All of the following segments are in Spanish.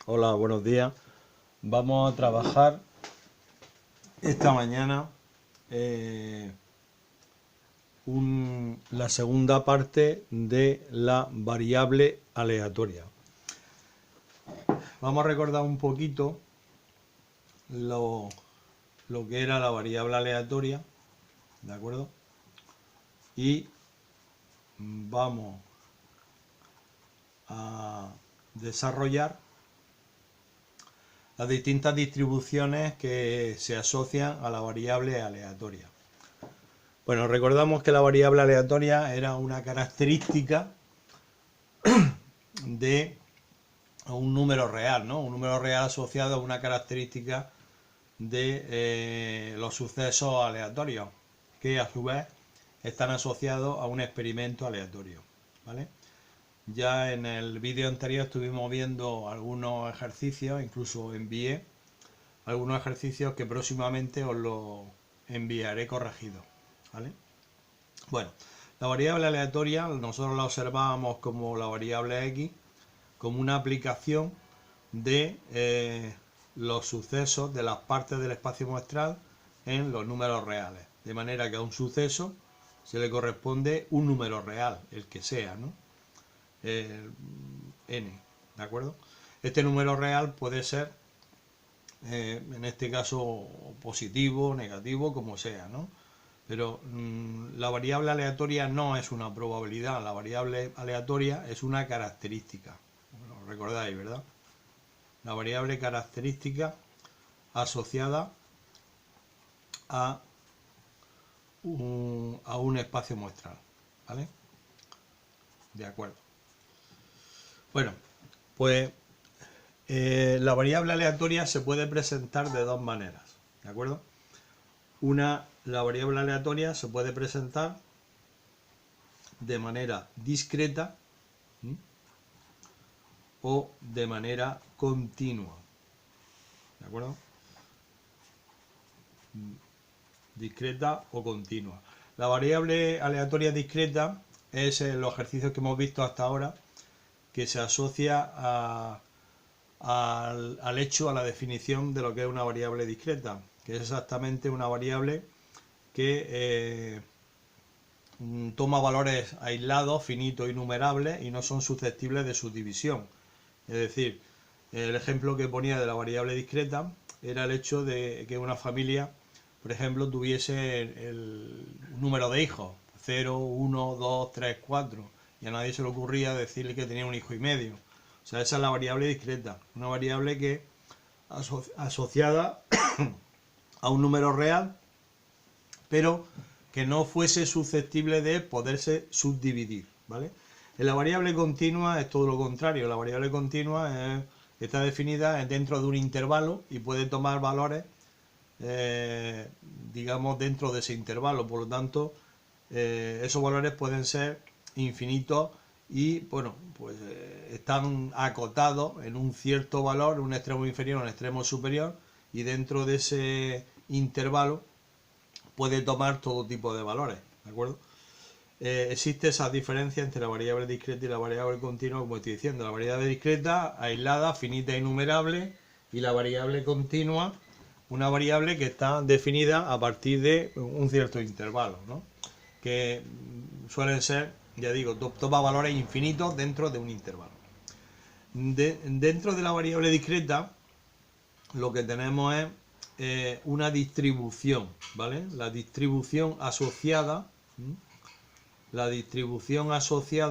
Hola, buenos días. Vamos a trabajar esta mañana eh, la segunda parte de la variable aleatoria. Vamos a recordar un poquito lo, lo que era la variable aleatoria, ¿de acuerdo? Y vamos a desarrollar las distintas distribuciones que se asocian a la variable aleatoria. Bueno, recordamos que la variable aleatoria era una característica de un número real, ¿no? Un número real asociado a una característica de los sucesos aleatorios, que a su vez están asociados a un experimento aleatorio, ¿vale? Ya en el vídeo anterior estuvimos viendo algunos ejercicios, incluso envié algunos ejercicios que próximamente os los enviaré corregidos, ¿vale? Bueno, la variable aleatoria nosotros la observábamos como la variable x, como una aplicación de los sucesos de las partes del espacio muestral en los números reales. De manera que a un suceso se le corresponde un número real, el que sea, ¿no? N, ¿de acuerdo? Este número real puede ser, en este caso, positivo, negativo, como sea, ¿no? Pero la variable aleatoria no es una probabilidad, la variable aleatoria es una característica. Lo recordáis, ¿verdad? La variable característica asociada a un espacio muestral, ¿vale? De acuerdo. Bueno, pues la variable aleatoria se puede presentar de dos maneras, ¿de acuerdo? La variable aleatoria se puede presentar de manera discreta, ¿sí?, o de manera continua, ¿de acuerdo? Discreta o continua. La variable aleatoria discreta es los ejercicios que hemos visto hasta ahora, que se asocia al hecho, a la definición de lo que es una variable discreta, que es exactamente una variable que toma valores aislados, finitos y numerables y no son susceptibles de subdivisión. Es decir, el ejemplo que ponía de la variable discreta era el hecho de que una familia, por ejemplo, tuviese el número de hijos, 0, 1, 2, 3, 4, y a nadie se le ocurría decirle que tenía un hijo y medio. O sea, esa es la variable discreta, una variable que asociada a un número real, pero que no fuese susceptible de poderse subdividir, ¿vale? En la variable continua es todo lo contrario. La variable continua está definida dentro de un intervalo y puede tomar valores, digamos, dentro de ese intervalo. Por lo tanto, esos valores pueden ser infinitos y, bueno, pues están acotados en un cierto valor, un extremo inferior, un extremo superior, y dentro de ese intervalo puede tomar todo tipo de valores, ¿de acuerdo? Existe esa diferencia entre la variable discreta y la variable continua, como estoy diciendo. La variable discreta, aislada, finita e innumerable, y la variable continua, una variable que está definida a partir de un cierto intervalo, ¿no? Que suelen ser, ya digo, toma valores infinitos dentro de un intervalo. Dentro de la variable discreta, lo que tenemos es una distribución, ¿vale? La distribución asociada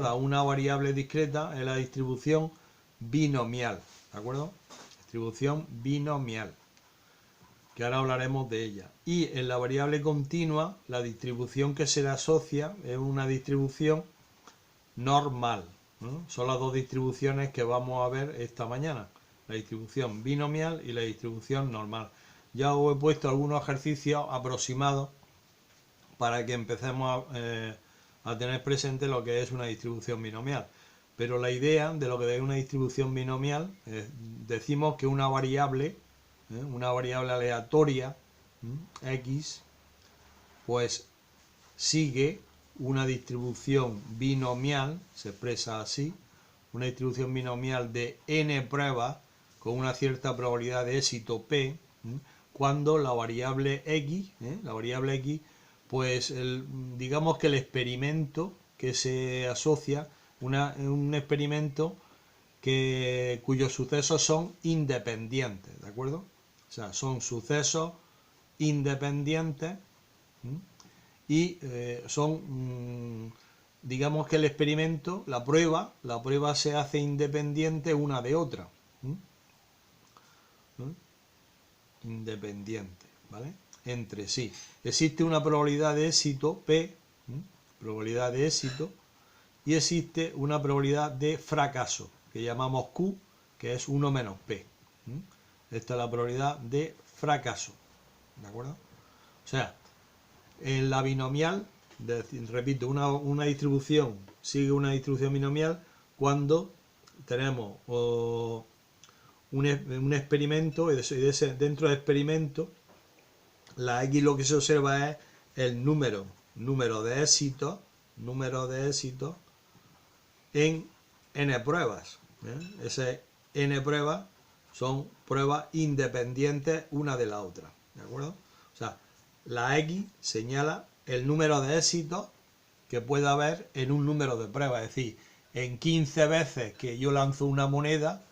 a una variable discreta es la distribución binomial, ¿de acuerdo? Distribución binomial, que ahora hablaremos de ella. Y en la variable continua, la distribución que se le asocia es una distribución normal, ¿no? Son las dos distribuciones que vamos a ver esta mañana, la distribución binomial y la distribución normal. Ya os he puesto algunos ejercicios aproximados para que empecemos a tener presente lo que es una distribución binomial. Pero la idea de lo que es una distribución binomial, decimos que una variable aleatoria, x, pues sigue una distribución binomial, se expresa así, una distribución binomial de n pruebas con una cierta probabilidad de éxito P, cuando la variable X, pues digamos que el experimento que se asocia, un experimento cuyos sucesos son independientes, ¿de acuerdo? O sea, son sucesos independientes y son, digamos que el experimento, la prueba se hace independiente una de otra. Independiente, ¿vale? Entre sí. Existe una probabilidad de éxito, P, probabilidad de éxito, y existe una probabilidad de fracaso, que llamamos Q, que es 1 menos P. Esta es la probabilidad de fracaso, ¿de acuerdo? O sea, en la binomial, repito, una distribución sigue una distribución binomial cuando tenemos un experimento y dentro del experimento la X lo que se observa es el número de éxitos en n pruebas. Ese n pruebas son pruebas independientes una de la otra, ¿de acuerdo? O sea, la X señala el número de éxitos que puede haber en un número de pruebas, es decir, en 15 veces que yo lanzo una moneda,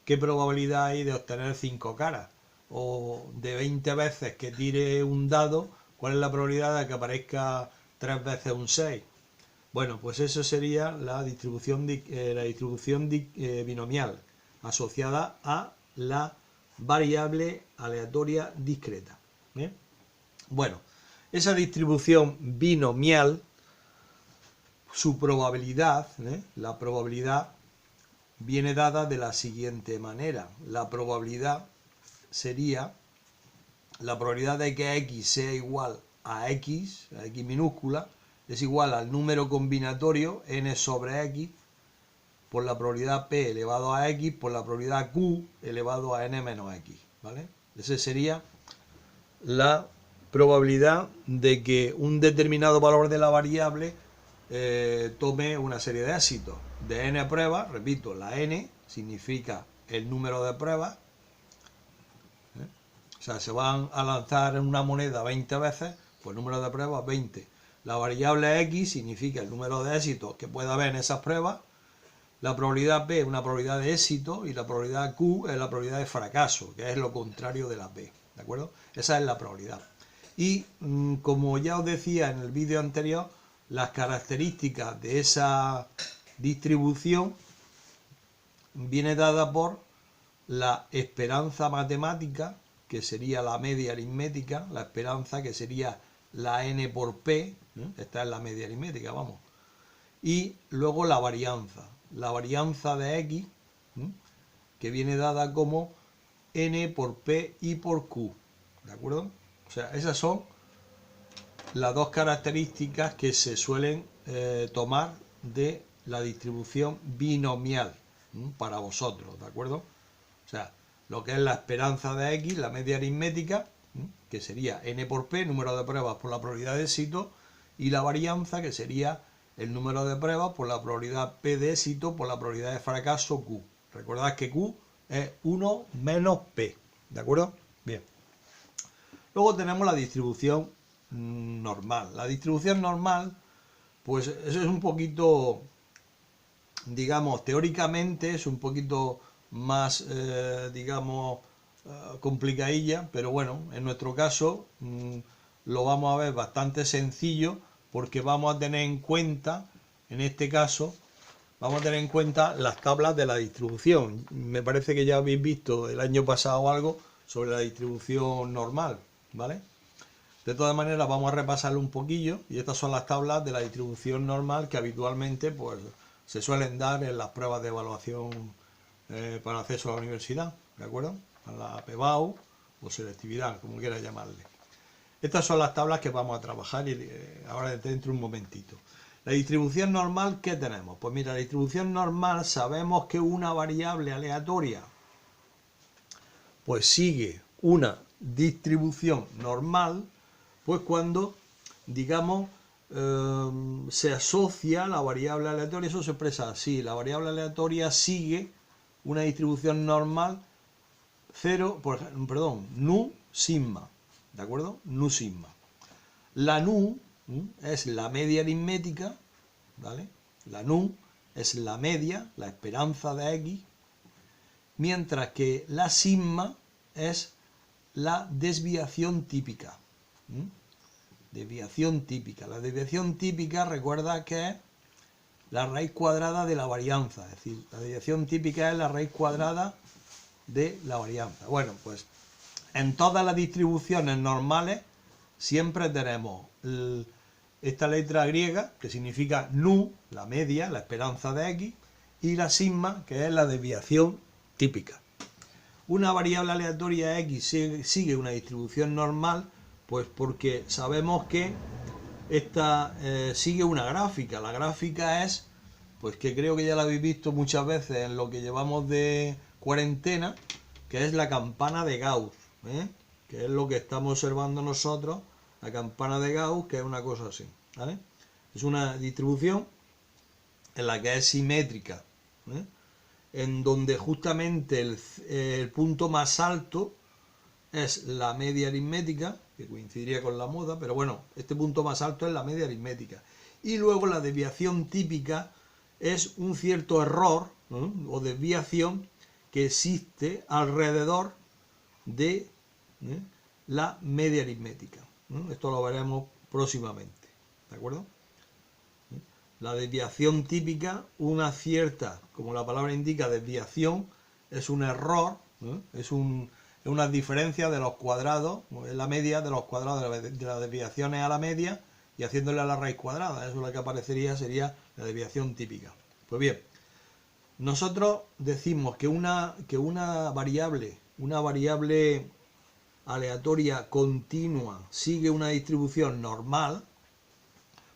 ¿qué probabilidad hay de obtener 5 caras? O de 20 veces que tire un dado, ¿cuál es la probabilidad de que aparezca 3 veces un 6? Bueno, pues eso sería la distribución binomial asociada a la variable aleatoria discreta. ¿Bien? Bueno, esa distribución binomial, su probabilidad, la probabilidad viene dada de la siguiente manera. La probabilidad sería la probabilidad de que X sea igual a X minúscula, es igual al número combinatorio n sobre X por la probabilidad P elevado a X por la probabilidad Q elevado a n menos X, ¿vale? Esa sería la probabilidad de que un determinado valor de la variable tome una serie de éxitos. De n pruebas, repito, la n significa el número de pruebas. O sea, se van a lanzar una moneda 20 veces, pues el número de pruebas 20. La variable X significa el número de éxitos que pueda haber en esas pruebas. La probabilidad P es una probabilidad de éxito y la probabilidad Q es la probabilidad de fracaso, que es lo contrario de la P, ¿de acuerdo? Esa es la probabilidad. Y como ya os decía en el vídeo anterior, las características de esa distribución viene dada por la esperanza matemática, que sería la media aritmética, la esperanza que sería la n por p, esta es la media aritmética, vamos, y luego la varianza de x, que viene dada como n por p y por q, ¿de acuerdo? O sea, esas son las dos características que se suelen tomar de la distribución binomial para vosotros, ¿de acuerdo? O sea, lo que es la esperanza de X, la media aritmética, que sería n por p, número de pruebas por la probabilidad de éxito, y la varianza, que sería el número de pruebas por la probabilidad p de éxito por la probabilidad de fracaso q. Recordad que q es 1 menos p, ¿de acuerdo? Bien. Luego tenemos la distribución normal. La distribución normal, pues eso es un poquito, digamos, teóricamente es un poquito más, digamos, complicadilla, pero bueno, en nuestro caso lo vamos a ver bastante sencillo porque vamos a tener en cuenta, en este caso, vamos a tener en cuenta las tablas de la distribución. Me parece que ya habéis visto el año pasado algo sobre la distribución normal, ¿vale? De todas maneras vamos a repasarlo un poquillo y estas son las tablas de la distribución normal que habitualmente pues se suelen dar en las pruebas de evaluación para acceso a la universidad, ¿de acuerdo? A la PEBAU o selectividad, como quieras llamarle. Estas son las tablas que vamos a trabajar y ahora dentro de un momentito. La distribución normal, ¿qué tenemos? Pues mira, la distribución normal sabemos que una variable aleatoria pues sigue una distribución normal, pues cuando, digamos, se asocia la variable aleatoria, eso se expresa así, la variable aleatoria sigue una distribución normal nu sigma, ¿de acuerdo? Nu sigma. La nu es la media aritmética, ¿vale? La nu es la media, la esperanza de x, mientras que la sigma es la desviación típica. Desviación típica. La desviación típica, recuerda que es la raíz cuadrada de la varianza, es decir, la desviación típica es la raíz cuadrada de la varianza. Bueno, pues en todas las distribuciones normales siempre tenemos esta letra griega, que significa nu, la media, la esperanza de x, y la sigma, que es la desviación típica. Una variable aleatoria x sigue una distribución normal, pues porque sabemos que esta sigue una gráfica. La gráfica es, pues que creo que ya la habéis visto muchas veces en lo que llevamos de cuarentena, que es la campana de Gauss, que es lo que estamos observando nosotros, la campana de Gauss, que es una cosa así, ¿vale? Es una distribución en la que es simétrica, en donde justamente el punto más alto es la media aritmética, que coincidiría con la moda, pero bueno, este punto más alto es la media aritmética. Y luego la desviación típica es un cierto error, ¿no?, o desviación que existe alrededor de la media aritmética. Esto lo veremos próximamente, ¿de acuerdo? La desviación típica, una cierta, como la palabra indica, desviación, es un error, es una diferencia de los cuadrados, es la media de los cuadrados de las desviaciones a la media y haciéndole a la raíz cuadrada. Eso es lo que aparecería, sería la desviación típica. Pues bien, nosotros decimos que una variable aleatoria continua sigue una distribución normal,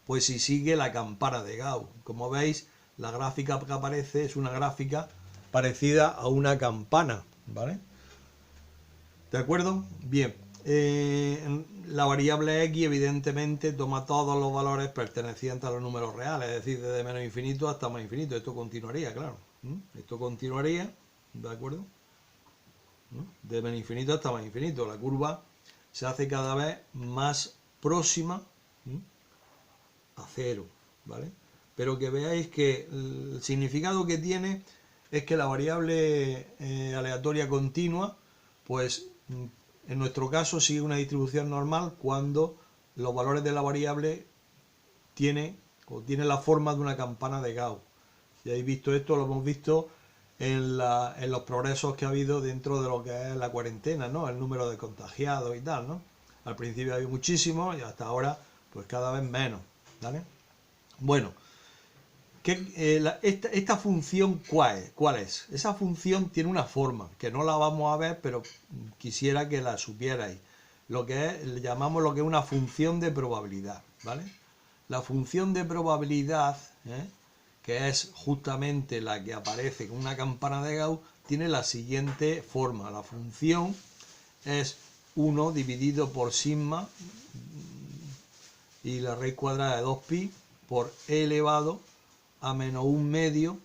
pues si sigue la campana de Gauss. Como veis, la gráfica que aparece es una gráfica parecida a una campana, ¿vale? ¿De acuerdo? Bien, la variable x evidentemente toma todos los valores pertenecientes a los números reales, es decir, desde menos infinito hasta más infinito. Esto continuaría, claro. Esto continuaría, ¿de acuerdo? De menos infinito hasta más infinito. La curva se hace cada vez más próxima a cero, ¿vale? Pero que veáis que el significado que tiene es que la variable aleatoria continua, pues en nuestro caso sigue una distribución normal cuando los valores de la variable tienen la forma de una campana de Gauss. Ya habéis visto esto, lo hemos visto en los progresos que ha habido dentro de lo que es la cuarentena, ¿no? El número de contagiados y tal, ¿no? Al principio había muchísimos y hasta ahora pues cada vez menos, ¿vale? Bueno, esta función ¿cuál es? Esa función tiene una forma, que no la vamos a ver, pero quisiera que la supierais. Lo que es, le llamamos lo que es una función de probabilidad, ¿vale? La función de probabilidad, que es justamente la que aparece con una campana de Gauss, tiene la siguiente forma. La función es 1 dividido por sigma y la raíz cuadrada de 2pi por e elevado a menos 1 medio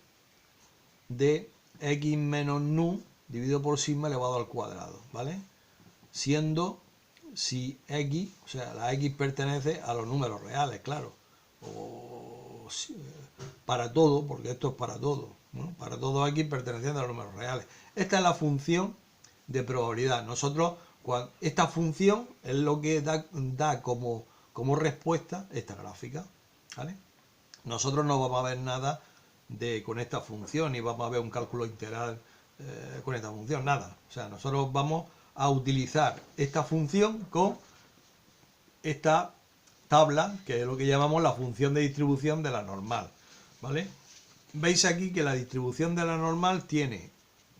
de x menos nu dividido por sigma elevado al cuadrado, ¿vale? Siendo si x, o sea, la x pertenece a los números reales, claro, o para todo, porque esto es para todo, ¿no? Para todo x perteneciente a los números reales. Esta es la función de probabilidad. Nosotros, esta función es lo que da como respuesta esta gráfica, ¿vale? Nosotros no vamos a ver nada con esta función, ni vamos a ver un cálculo integral con esta función, nada. O sea, nosotros vamos a utilizar esta función con esta tabla, que es lo que llamamos la función de distribución de la normal, ¿vale? Veis aquí que la distribución de la normal tiene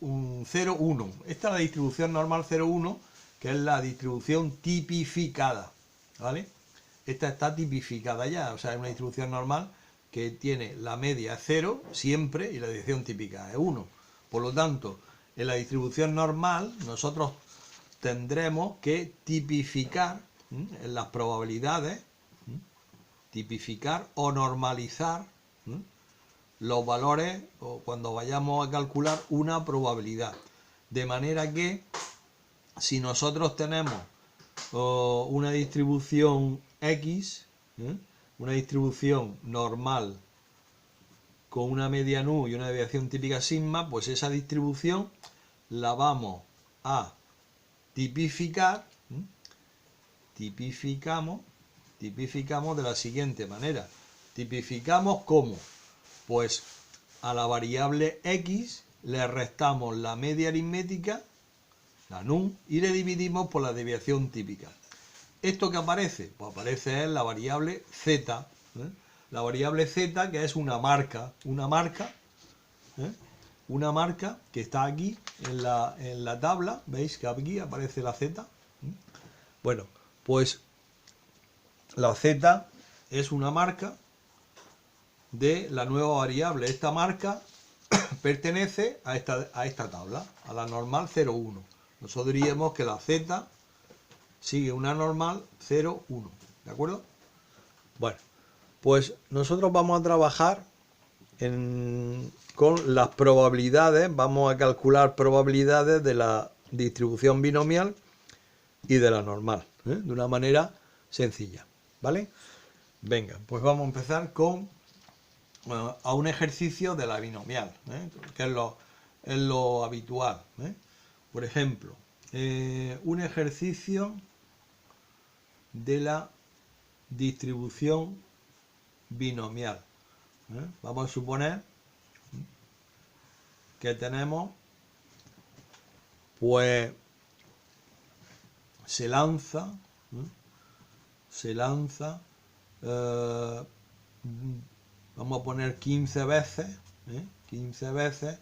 un 0, 1. Esta es la distribución normal 0, 1, que es la distribución tipificada, ¿vale? Esta está tipificada ya, o sea, es una distribución normal que tiene la media es 0 siempre y la desviación típica es 1. Por lo tanto, en la distribución normal nosotros tendremos que tipificar en las probabilidades, tipificar o normalizar los valores o cuando vayamos a calcular una probabilidad. De manera que si nosotros tenemos una distribución X, una distribución normal con una media nu y una desviación típica sigma, pues esa distribución la vamos a tipificar, tipificamos de la siguiente manera. Tipificamos como, pues a la variable X le restamos la media aritmética, la nu, y le dividimos por la desviación típica. ¿Esto que aparece? Pues aparece en la variable Z, la variable Z, que es una marca que está aquí en la tabla. ¿Veis que aquí aparece la Z? Bueno, pues la Z es una marca de la nueva variable. Esta marca pertenece a esta tabla, a la normal 0,1. Nosotros diríamos que la Z sigue una normal 0,1. ¿De acuerdo? Bueno, pues nosotros vamos a trabajar con las probabilidades. Vamos a calcular probabilidades de la distribución binomial y de la normal, de una manera sencilla, ¿vale? Venga, pues vamos a empezar con a un ejercicio de la binomial, que es lo habitual. Por ejemplo, un ejercicio de la distribución binomial. Vamos a suponer que tenemos, pues, se lanza, vamos a poner 15 veces, 15 veces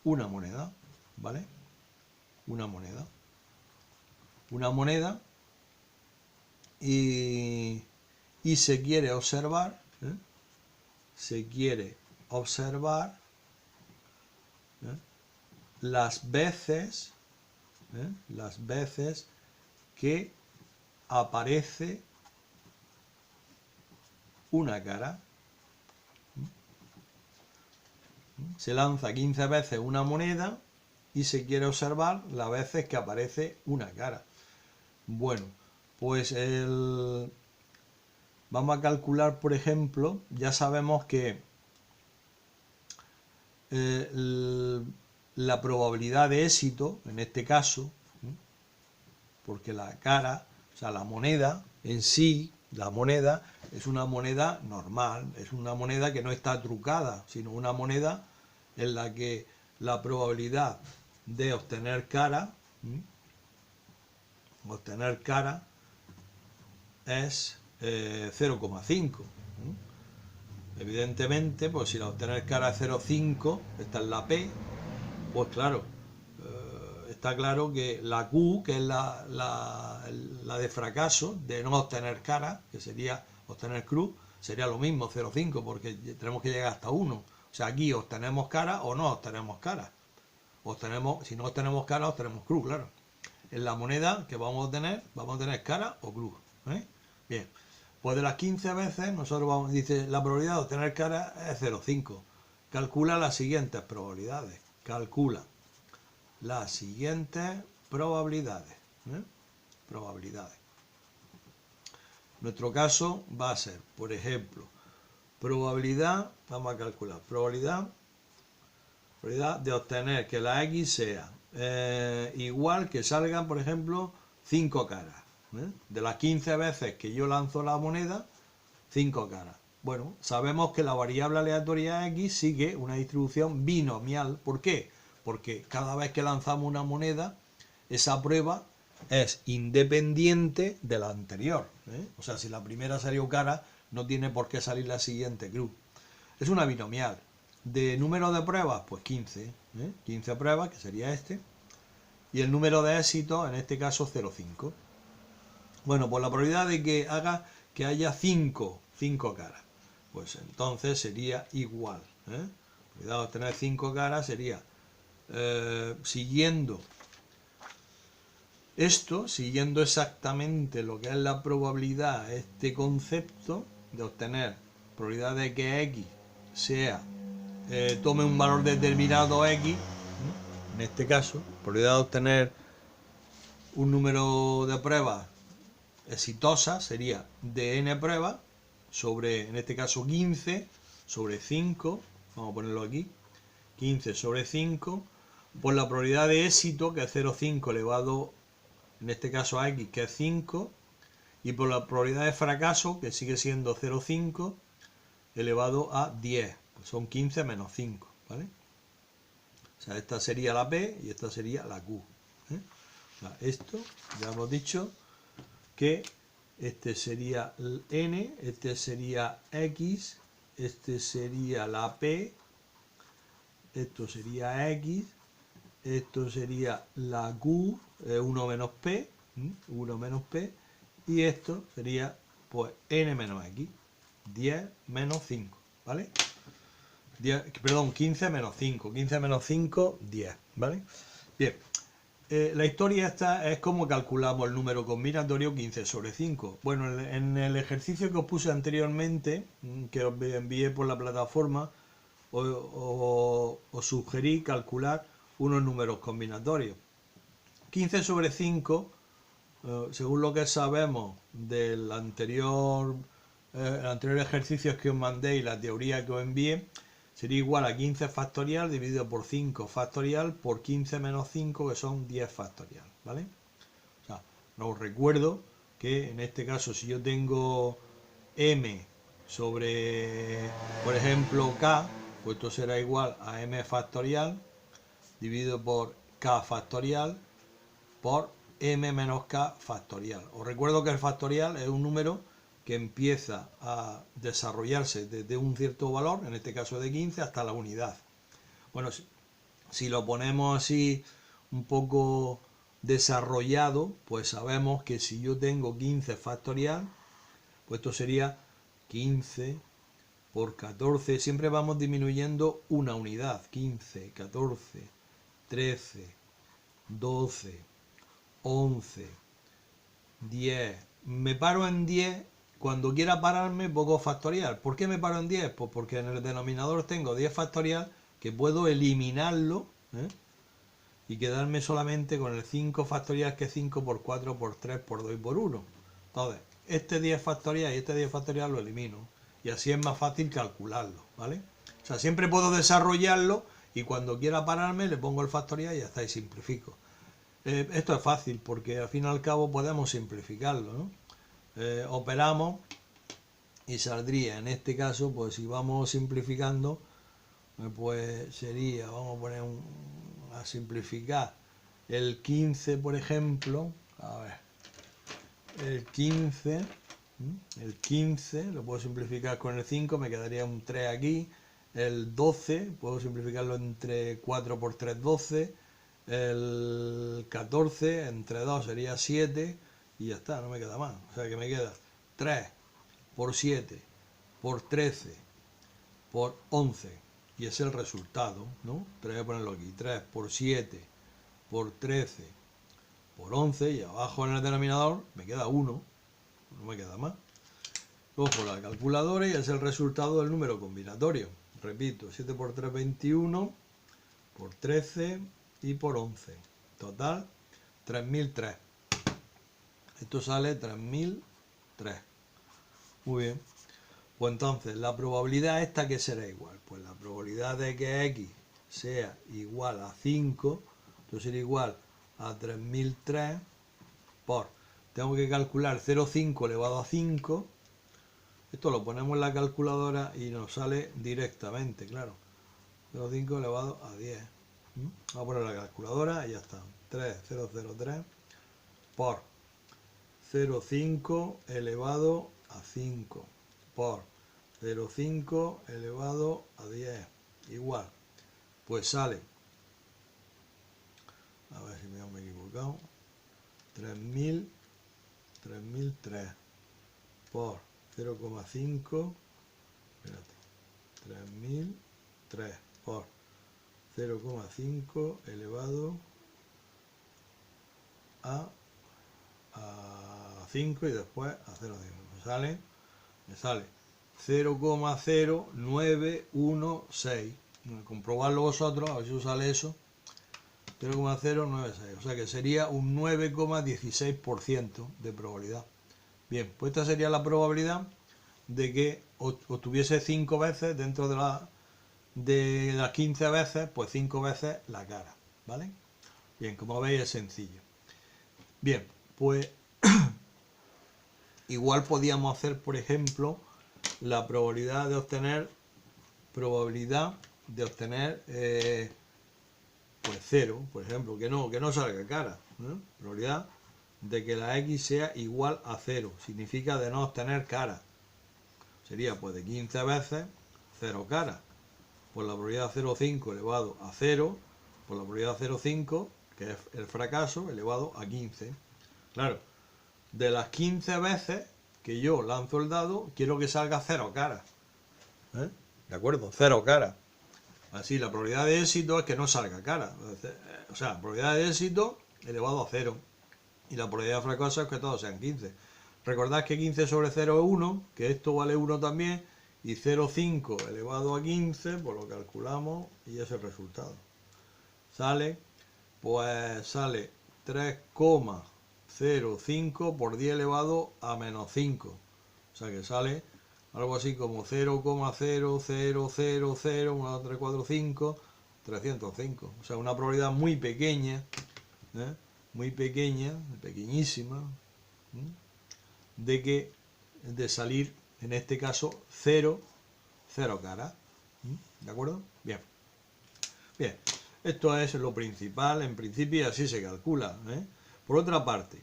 una moneda, ¿vale? Una moneda y se quiere observar, las veces que aparece una cara. Se lanza 15 veces una moneda y se quiere observar las veces que aparece una cara. Bueno, pues vamos a calcular, por ejemplo, ya sabemos que la probabilidad de éxito, en este caso, porque la cara, o sea, la moneda en sí, la moneda es una moneda normal, es una moneda que no está trucada, sino una moneda en la que la probabilidad de obtener cara es 0,5. Evidentemente, pues si la obtener cara es 0,5, esta es la P, pues claro, está claro que la Q, que es la de fracaso, de no obtener cara, que sería obtener cruz, sería lo mismo, 0,5, porque tenemos que llegar hasta 1. O sea, aquí obtenemos cara o no obtenemos cara. Si no obtenemos cara, obtenemos cruz, claro. En la moneda que vamos a tener cara o cruz. Bien, pues de las 15 veces, nosotros dice, la probabilidad de obtener cara es 0,5. Calcula las siguientes probabilidades. Calcula las siguientes probabilidades. Nuestro caso va a ser, por ejemplo, probabilidad, vamos a calcular, probabilidad de obtener que la X sea igual que salgan, por ejemplo, 5 caras. De las 15 veces que yo lanzo la moneda, 5 caras. Bueno, sabemos que la variable aleatoria X sigue una distribución binomial. ¿Por qué? Porque cada vez que lanzamos una moneda, esa prueba es independiente de la anterior. O sea, si la primera salió cara, no tiene por qué salir la siguiente cruz. Es una binomial. ¿De número de pruebas? Pues 15. 15 pruebas, que sería este. Y el número de éxitos, en este caso, 0,5. Bueno, pues la probabilidad de que haga que haya 5 caras, pues entonces sería igual. La probabilidad de obtener 5 caras sería, siguiendo exactamente lo que es la probabilidad, este concepto de obtener probabilidad de que X sea, tome un valor determinado X, en este caso, probabilidad de obtener un número de pruebas exitosas sería de n pruebas sobre, en este caso, 15 sobre 5, vamos a ponerlo aquí, 15 sobre 5, por la probabilidad de éxito, que es 0,5 elevado, en este caso a x, que es 5, y por la probabilidad de fracaso, que sigue siendo 0,5 elevado a 10, pues son 15 menos 5, ¿vale? O sea, esta sería la P y esta sería la Q, ¿eh? O sea, esto, ya hemos dicho que este sería el N, este sería X, este sería la P, esto sería X, esto sería la Q, 1 menos P, 1 menos P, y esto sería pues N menos X, 10 menos 5, ¿vale? 10, perdón, 15 menos 5, 15 menos 5, 10, ¿vale? Bien, la historia esta es como calculamos el número combinatorio 15 sobre 5. Bueno, en el ejercicio que os puse anteriormente, que os envié por la plataforma, os sugerí calcular unos números combinatorios. 15 sobre 5, según lo que sabemos del anterior ejercicio que os mandé y la teoría que os envié, sería igual a 15 factorial dividido por 5 factorial por 15 menos 5, que son 10 factorial, ¿vale? O sea, os recuerdo que en este caso, si yo tengo m sobre, por ejemplo, k, pues esto será igual a m factorial dividido por k factorial por m menos k factorial. Os recuerdo que el factorial es un número que empieza a desarrollarse desde un cierto valor, en este caso de 15, hasta la unidad. Bueno, si lo ponemos así un poco desarrollado, pues sabemos que si yo tengo 15 factorial, pues esto sería 15 por 14, siempre vamos disminuyendo una unidad, 15, 14, 13, 12, 11, 10. Me paro en 10, cuando quiera pararme pongo factorial. ¿Por qué me paro en 10? Pues porque en el denominador tengo 10 factorial que puedo eliminarlo, ¿eh? Y quedarme solamente con el 5 factorial, que es 5 por 4 por 3 por 2 y por 1. Entonces, este 10 factorial y este 10 factorial lo elimino. Y así es más fácil calcularlo, ¿vale? O sea, siempre puedo desarrollarlo y cuando quiera pararme le pongo el factorial y ya está, y simplifico. Esto es fácil porque al fin y al cabo podemos simplificarlo, ¿no? Operamos y saldría, en este caso, pues si vamos simplificando, pues sería, vamos a poner a simplificar el 15, por ejemplo, a ver, el 15 lo puedo simplificar con el 5, me quedaría un 3 aquí. El 12 puedo simplificarlo entre 4 por 3, 12. El 14 entre 2 sería 7 y ya está, no me queda más. O sea que me queda 3 por 7 por 13 por 11 y es el resultado, ¿no? Voy a ponerlo aquí, 3 por 7 por 13 por 11 y abajo en el denominador me queda 1, no me queda más. Cojo la calculadora y es el resultado del número combinatorio. Repito, 7 por 3, 21 por 13 y por 11. Total, 3003. Esto sale 3003. Muy bien. Pues entonces, la probabilidad esta, que será igual. Pues la probabilidad de que x sea igual a 5, esto será igual a 3003 por, tengo que calcular 0,5 elevado a 5. Esto lo ponemos en la calculadora y nos sale directamente, claro. 0,5 elevado a 10. Vamos a poner la calculadora y ya está. 3003 por 0,5 elevado a 5 por 0,5 elevado a 10 igual. Pues sale, a ver si me he equivocado, 3003 por 0,5, espérate, 3003 por 0,5 elevado a 5 y después a 0,5. Me sale 0,0916. Comprobarlo vosotros, a ver si os sale eso. 0,096, o sea que sería un 9,16% de probabilidad. Bien, pues esta sería la probabilidad de que obtuviese 5 veces dentro de las 15 veces, pues 5 veces la cara, ¿vale? Bien, como veis es sencillo. Bien, pues igual podíamos hacer, por ejemplo, la probabilidad de obtener pues 0, por ejemplo, que no salga cara, ¿no? Probabilidad de que la x sea igual a 0, significa de no obtener cara. Sería pues de 15 veces 0 cara, por la probabilidad 0,5 elevado a 0, por la probabilidad 0,5, que es el fracaso, elevado a 15. Claro, de las 15 veces que yo lanzo el dado, quiero que salga 0 cara. ¿De acuerdo? 0 cara. Así, la probabilidad de éxito es que no salga cara. O sea, probabilidad de éxito elevado a 0. Y la probabilidad de fracaso es que todos sean 15. Recordad que 15 sobre 0 es 1, que esto vale 1 también, y 0,5 elevado a 15, pues lo calculamos y ese es el resultado. Sale 3,05 por 10 elevado a menos 5. O sea que sale algo así como 0,0000345, 305. O sea, una probabilidad muy pequeña, muy pequeña, pequeñísima, de salir, en este caso, 0 cara. ¿De acuerdo? Bien. Bien. Esto es lo principal, en principio, y así se calcula. Por otra parte,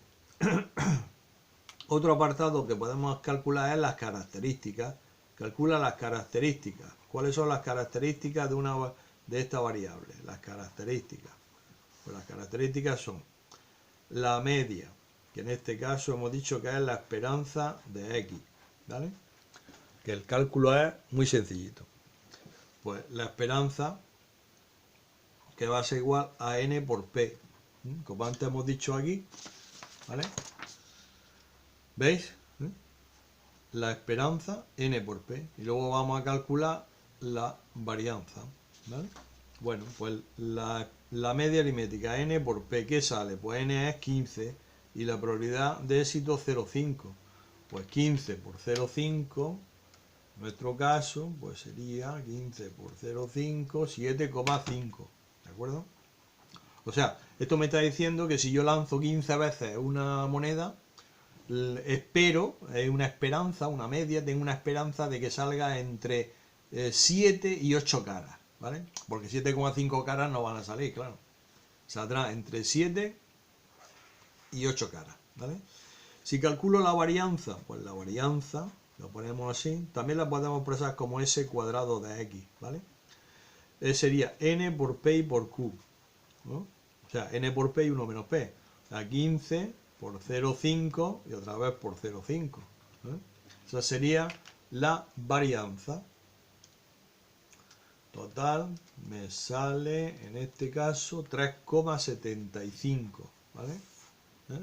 otro apartado que podemos calcular es las características. Calcula las características. ¿Cuáles son las características de esta variable? Las características. Pues las características son la media, que en este caso hemos dicho que es la esperanza de x, ¿vale? Que el cálculo es muy sencillito. Pues la esperanza, que va a ser igual a n por p, como antes hemos dicho aquí, ¿vale? ¿Veis? La esperanza n por p, y luego vamos a calcular la varianza, ¿vale? Bueno, pues la media aritmética n por p, ¿qué sale? Pues n es 15 y la probabilidad de éxito 0,5. Pues 15 por 0,5, en nuestro caso, pues sería 15 por 0,5, 7,5. ¿De acuerdo? O sea, esto me está diciendo que si yo lanzo 15 veces una moneda, espero, es una esperanza, una media, tengo una esperanza de que salga entre 7 y 8 caras, ¿vale? Porque 7,5 caras no van a salir, claro. Saldrá entre 7 y 8 caras, ¿vale? Si calculo la varianza, pues la varianza, lo ponemos así, también la podemos expresar como s cuadrado de x, ¿vale? Sería n por p y por q, ¿no? O sea, n por p y 1 menos p. O sea, 15 por 0,5 y otra vez por 0,5. Esa sería la varianza. Total me sale, en este caso, 3,75. ¿Vale?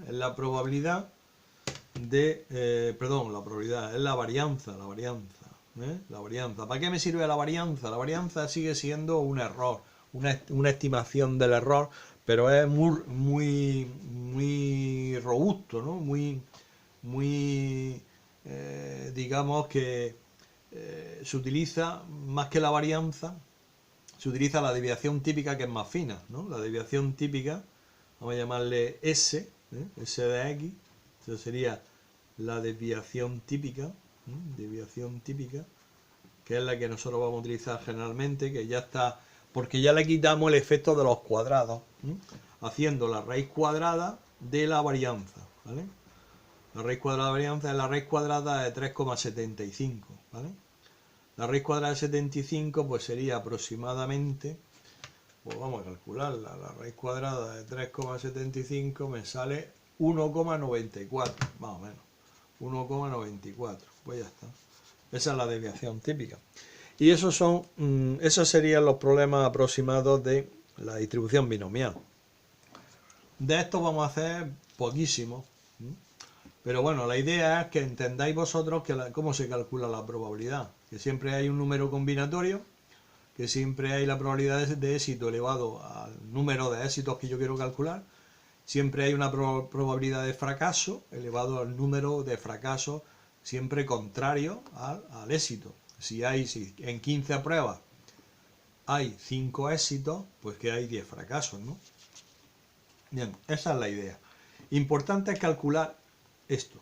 Es la probabilidad de... perdón, la probabilidad, es la varianza. La varianza. ¿Para qué me sirve la varianza? La varianza sigue siendo un error, una estimación del error, pero es muy robusto, ¿no? Digamos que se utiliza más que la varianza, se utiliza la desviación típica, que es más fina, ¿no? La desviación típica, vamos a llamarle S, S de X, eso sería la desviación típica, que es la que nosotros vamos a utilizar generalmente, que ya está, porque ya le quitamos el efecto de los cuadrados, haciendo la raíz cuadrada de la varianza, ¿vale? La raíz cuadrada de la varianza es la raíz cuadrada de 3,75, ¿vale? La raíz cuadrada de 75 pues sería aproximadamente, pues vamos a calcularla, la raíz cuadrada de 3,75 me sale 1,94, más o menos, 1,94, pues ya está. Esa es la desviación típica. Y esos serían los problemas aproximados de la distribución binomial. De esto vamos a hacer poquísimo, pero bueno, la idea es que entendáis vosotros cómo se calcula la probabilidad, que siempre hay un número combinatorio que siempre hay la probabilidad de éxito elevado al número de éxitos que yo quiero calcular. Siempre hay una probabilidad de fracaso elevado al número de fracasos, siempre contrario al éxito. Si en 15 pruebas hay 5 éxitos, pues que hay 10 fracasos, ¿no? Bien, esa es la idea. Importante es calcular esto,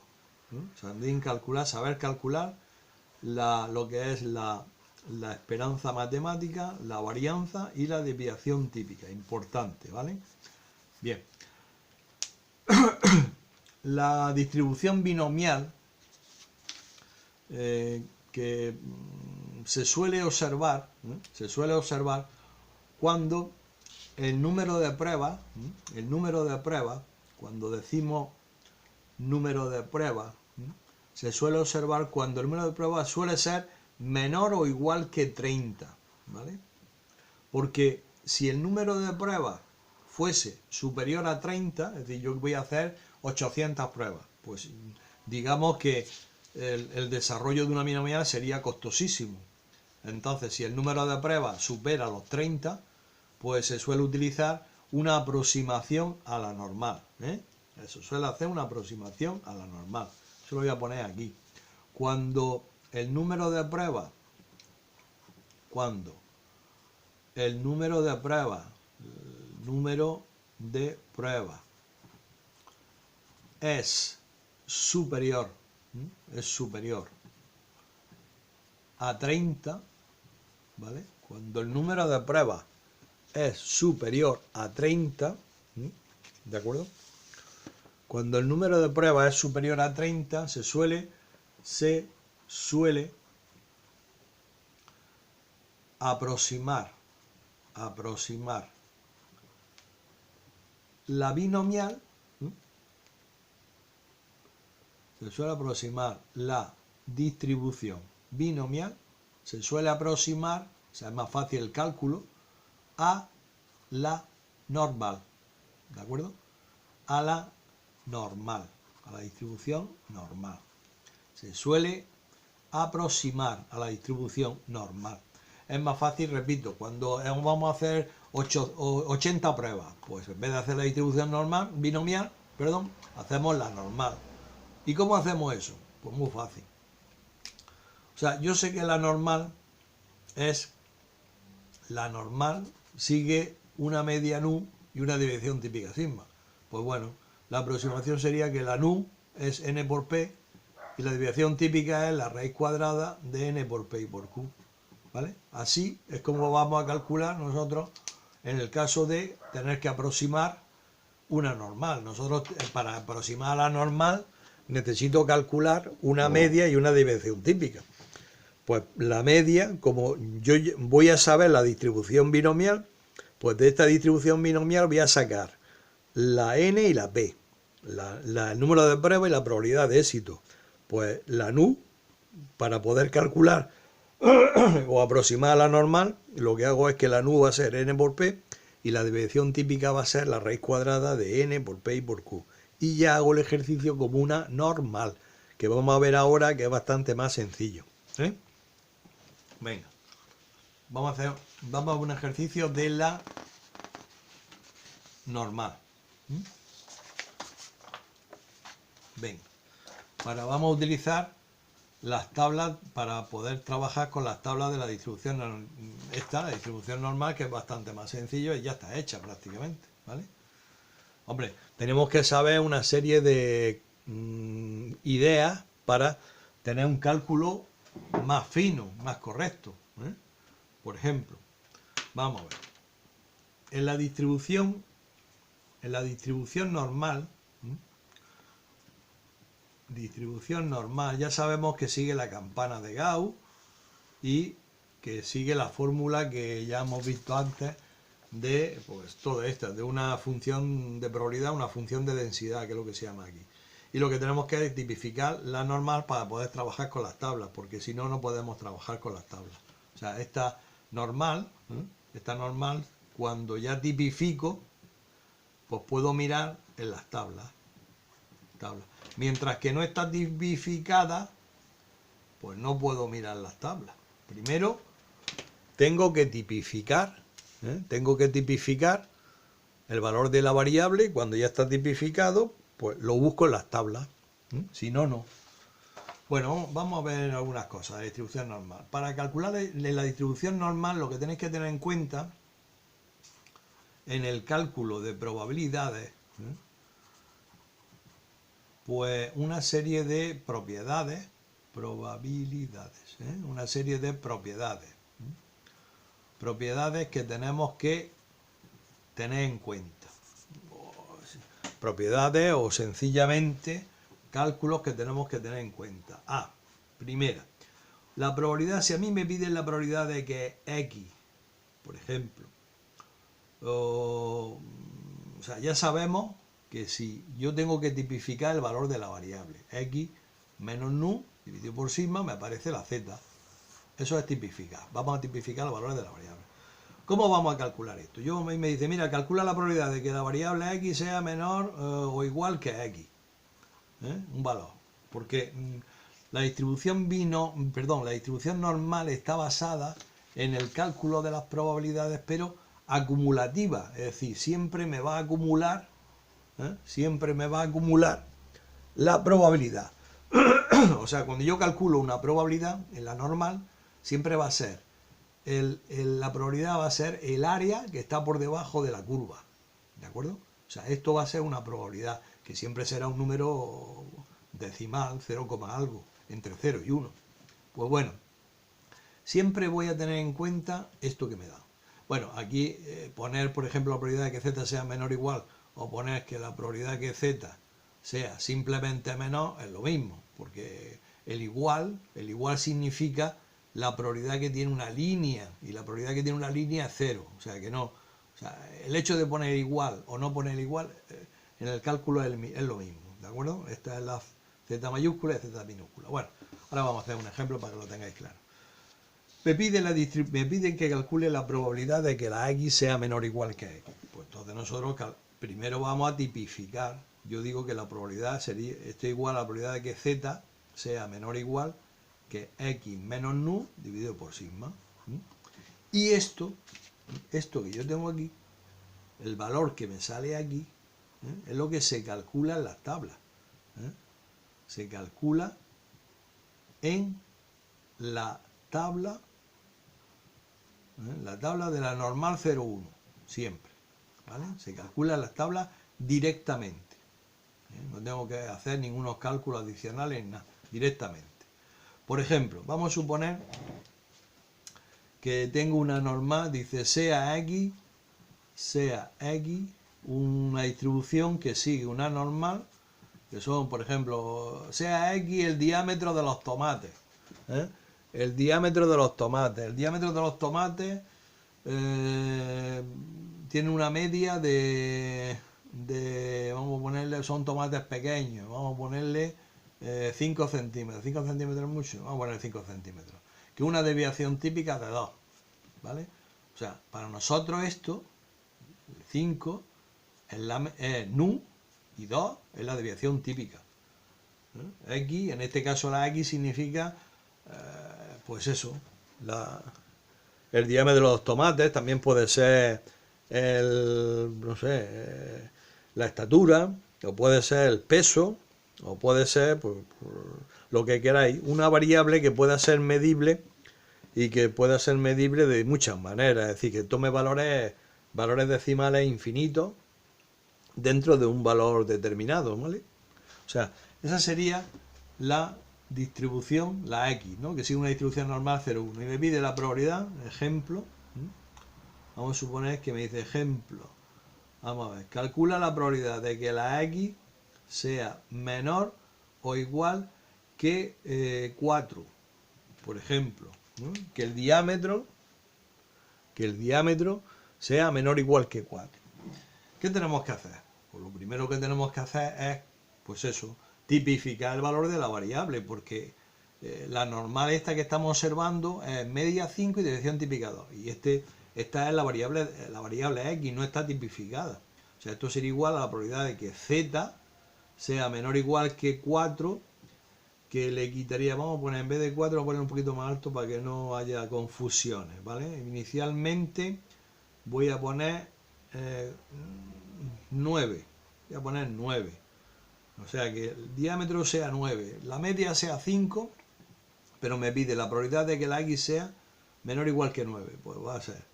¿no? Saber calcular lo que es la esperanza matemática, la varianza y la desviación típica. Importante, ¿vale? Bien. La distribución binomial que se suele observar cuando el número de pruebas, cuando decimos número de pruebas, se suele observar cuando el número de pruebas suele ser menor o igual que 30, ¿vale? Porque si el número de pruebas fuese superior a 30, es decir, yo voy a hacer 800 pruebas, pues digamos que el desarrollo de una binomial sería costosísimo. Entonces, si el número de pruebas supera los 30, pues se suele utilizar una aproximación a la normal, ¿eh? Eso suele hacer una aproximación a la normal. Eso lo voy a poner aquí. Cuando el número de pruebas es superior a 30, ¿vale? Cuando el número de pruebas es superior a 30, ¿de acuerdo? Cuando el número de pruebas es superior a 30, se suele aproximar la binomial, se suele aproximar la distribución binomial, se suele aproximar, o sea, es más fácil el cálculo, a la normal, ¿de acuerdo? A la normal, a la distribución normal. Se suele aproximar a la distribución normal. Es más fácil, repito, cuando vamos a hacer 80 pruebas, pues en vez de hacer la distribución normal, binomial, hacemos la normal. ¿Y cómo hacemos eso? Pues muy fácil. O sea, yo sé que la normal sigue una media nu y una desviación típica sigma. Pues bueno, la aproximación sería que la nu es n por p y la desviación típica es la raíz cuadrada de n por p y por q, ¿vale? Así es como vamos a calcular nosotros en el caso de tener que aproximar una normal. Nosotros, para aproximar a la normal, necesito calcular una media y una desviación típica. Pues la media, como yo voy a saber la distribución binomial, pues de esta distribución binomial voy a sacar la n y la p, el número de pruebas y la probabilidad de éxito. Pues la nu, para poder calcular o aproximar a la normal, lo que hago es que la nu va a ser n por p y la desviación típica va a ser la raíz cuadrada de n por p y por q. Y ya hago el ejercicio como una normal, que vamos a ver ahora que es bastante más sencillo, ¿eh? Venga, vamos a un ejercicio de la normal. Venga, vamos a utilizar las tablas para poder trabajar con las tablas de la distribución, la distribución normal, que es bastante más sencillo y ya está hecha prácticamente, ¿vale? Hombre, tenemos que saber una serie de ideas para tener un cálculo más fino, más correcto, ¿eh? Por ejemplo, vamos a ver, en la distribución normal, ya sabemos que sigue la campana de Gauss y que sigue la fórmula que ya hemos visto antes de, pues, todo esto, de una función de probabilidad, una función de densidad, que es lo que se llama aquí. Y lo que tenemos que es tipificar la normal para poder trabajar con las tablas, porque si no, no podemos trabajar con las tablas. O sea, esta normal, cuando ya tipifico, pues puedo mirar en las tablas. Mientras que no está tipificada, pues no puedo mirar las tablas. Primero tengo que tipificar, tengo que tipificar el valor de la variable y cuando ya está tipificado, pues lo busco en las tablas. Si no, no. Bueno, vamos a ver algunas cosas. La distribución normal. Para calcular la distribución normal, lo que tenéis que tener en cuenta en el cálculo de probabilidades, pues una serie de propiedades, probabilidades, una serie de propiedades. Propiedades que tenemos que tener en cuenta. Propiedades o sencillamente cálculos que tenemos que tener en cuenta. Primera, la probabilidad, si a mí me piden la probabilidad de que X, por ejemplo, o sea, ya sabemos que si yo tengo que tipificar el valor de la variable, X menos nu dividido por sigma, me aparece la Z. Eso es tipificar. Vamos a tipificar los valores de la variable. ¿Cómo vamos a calcular esto? Me dice, mira, calcula la probabilidad de que la variable X sea menor o igual que X. Un valor. Porque la distribución la distribución normal está basada en el cálculo de las probabilidades, pero acumulativa. Es decir, siempre me va a acumular la probabilidad. O sea, cuando yo calculo una probabilidad en la normal, siempre va a ser la probabilidad va a ser el área que está por debajo de la curva. ¿De acuerdo? O sea, esto va a ser una probabilidad que siempre será un número decimal, 0, algo, entre 0 y 1. Pues bueno, siempre voy a tener en cuenta esto que me da. Bueno, aquí poner, por ejemplo, la probabilidad de que z sea menor o igual, o poner que la probabilidad de que z sea simplemente menor, es lo mismo, porque el igual significa la probabilidad que tiene una línea, y la probabilidad que tiene una línea es 0, o sea que no, o sea, el hecho de poner igual o no poner igual en el cálculo es lo mismo, ¿de acuerdo? Esta es la z mayúscula y z minúscula. Bueno, ahora vamos a hacer un ejemplo para que lo tengáis claro. Me piden que calcule la probabilidad de que la x sea menor o igual que x. Pues entonces nosotros primero vamos a tipificar. Yo digo que la probabilidad sería, esto es igual a la probabilidad de que z sea menor o igual que x menos nu dividido por sigma. Y esto que yo tengo aquí, el valor que me sale aquí, es lo que se calcula en las tablas. Se calcula en la tabla de la normal 0,1, siempre. ¿Vale? Se calcula en las tablas directamente. No tengo que hacer ningunos cálculos adicionales, nada, directamente. Por ejemplo, vamos a suponer que tengo una normal, dice sea X, una distribución que sigue una normal, que son, por ejemplo, sea X el diámetro de los tomates. El diámetro de los tomates. El diámetro de los tomates tiene una media de, vamos a ponerle, son tomates pequeños, vamos a ponerle 5 centímetros. 5 centímetros es mucho, vamos a poner 5 centímetros. Que una desviación típica de 2, ¿vale? O sea, para nosotros esto, 5 es nu y 2 es la desviación típica. X, en este caso la X significa, pues eso, el diámetro de los tomates, también puede ser no sé, la estatura, o puede ser el peso, o puede ser pues, lo que queráis, una variable que pueda ser medible y que pueda ser medible de muchas maneras, es decir, que tome valores decimales infinitos dentro de un valor determinado, ¿vale? O sea, esa sería la distribución, la X, ¿no? Que sigue una distribución normal 0,1. Y me pide la probabilidad, ejemplo. Vamos a suponer que me dice ejemplo. Vamos a ver, calcula la probabilidad de que la X sea menor o igual que 4. Por ejemplo, que el diámetro sea menor o igual que 4. ¿Qué tenemos que hacer? Pues lo primero que tenemos que hacer es, pues eso, tipificar el valor de la variable, porque la normal esta que estamos observando es media 5 y desviación típica 2. Y esta es la variable X, no está tipificada. O sea, esto sería igual a la probabilidad de que Z sea menor o igual que 4, que le quitaría, vamos a poner en vez de 4, vamos a poner un poquito más alto para que no haya confusiones, ¿vale? Inicialmente voy a poner 9, voy a poner 9, o sea que el diámetro sea 9, la media sea 5, pero me pide la probabilidad de que la X sea menor o igual que 9, pues va a ser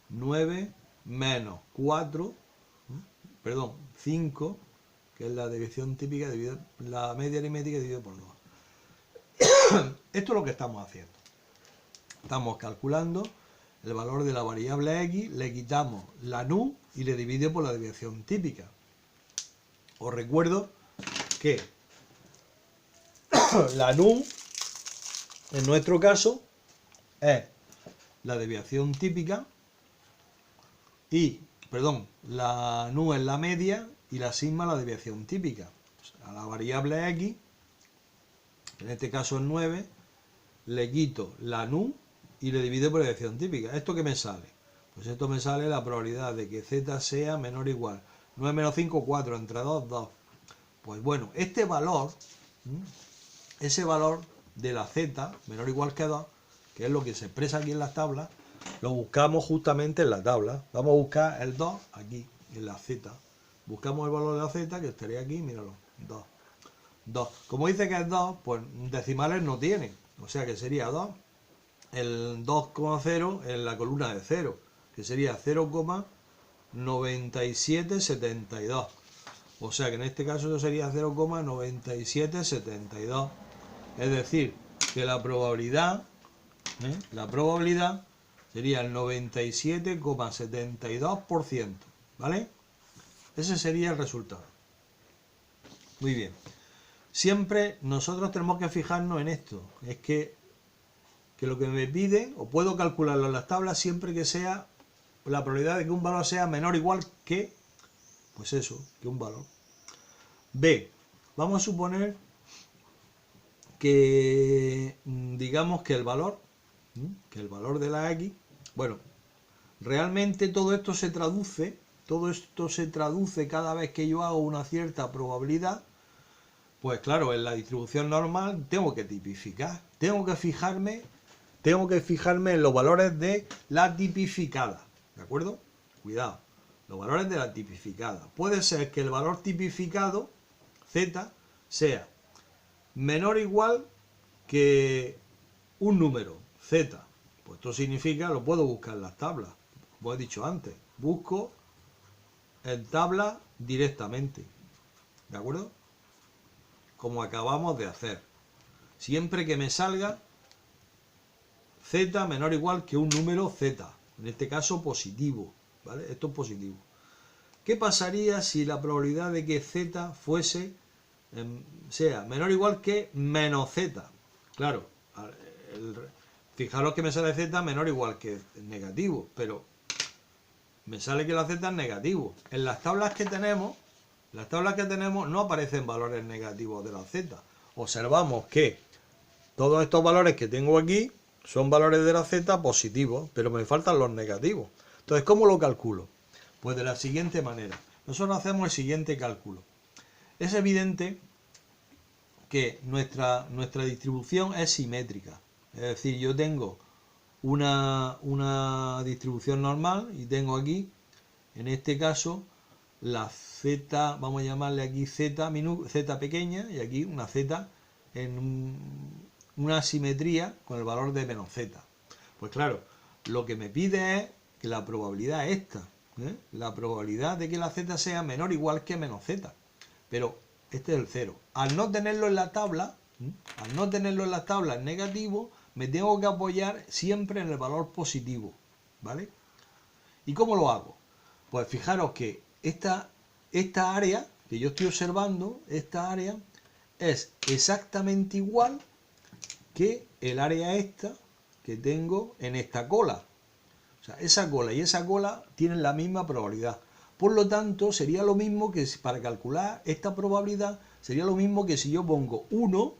9 menos 4, perdón, 5, que es la desviación típica, dividido, la media aritmética dividido por 2. Esto es lo que estamos haciendo. Estamos calculando el valor de la variable X, le quitamos la nu y le divido por la desviación típica. Os recuerdo que la nu, en nuestro caso, es la desviación típica y, perdón, la nu es la media y la sigma la desviación típica. A la variable X, en este caso es 9, le quito la nu y le divido por la desviación típica. ¿Esto qué me sale? Pues esto me sale la probabilidad de que z sea menor o igual. 9 menos 5, 4, entre 2, 2. Pues bueno, este valor, ese valor de la z menor o igual que 2, que es lo que se expresa aquí en las tablas, lo buscamos justamente en la tabla. Vamos a buscar el 2 aquí, en la z. Buscamos el valor de la z, que estaría aquí, míralo, 2. 2. Como dice que es 2, pues decimales no tiene. O sea que sería 2. El 2,0 en la columna de 0, que sería 0,9772. O sea que en este caso eso sería 0,9772. Es decir, que la probabilidad sería el 97,72%. ¿Vale? Ese sería el resultado. Muy bien. Siempre nosotros tenemos que fijarnos en esto. Es que lo que me pide, o puedo calcularlo en las tablas siempre que sea la probabilidad de que un valor sea menor o igual que, pues eso, que un valor. B, vamos a suponer que, digamos que el valor de la X, bueno, realmente todo esto se traduce cada vez que yo hago una cierta probabilidad. Pues claro, en la distribución normal tengo que tipificar, tengo que fijarme en los valores de la tipificada, ¿de acuerdo? Cuidado, los valores de la tipificada. Puede ser que el valor tipificado, z, sea menor o igual que un número, z. Pues esto significa, lo puedo buscar en las tablas, como he dicho antes, busco en tabla directamente, ¿de acuerdo? Como acabamos de hacer. Siempre que me salga z menor o igual que un número z, en este caso positivo, ¿vale? Esto es positivo. ¿Qué pasaría si la probabilidad de que z fuese, sea menor o igual que menos z? Claro, fijaros que me sale z menor o igual que negativo, pero me sale que la z es negativo. En las tablas que tenemos no aparecen valores negativos de la z. Observamos que todos estos valores que tengo aquí son valores de la z positivos, pero me faltan los negativos. Entonces, ¿cómo lo calculo? Pues de la siguiente manera. Nosotros hacemos el siguiente cálculo. Es evidente que nuestra distribución es simétrica. Es decir, yo tengo una distribución normal y tengo aquí, en este caso, la z, vamos a llamarle aquí z pequeña y aquí una z en una simetría con el valor de menos z. Pues claro, lo que me pide es que la probabilidad es esta, la probabilidad de que la z sea menor o igual que menos z, pero este es el 0. Al no tenerlo en la tabla, en negativo, me tengo que apoyar siempre en el valor positivo, ¿vale? ¿Y cómo lo hago? Pues fijaros que esta área que yo estoy observando, esta área es exactamente igual que el área esta que tengo en esta cola. O sea, esa cola y esa cola tienen la misma probabilidad. Por lo tanto, sería lo mismo que para calcular esta probabilidad, sería lo mismo que si yo pongo 1,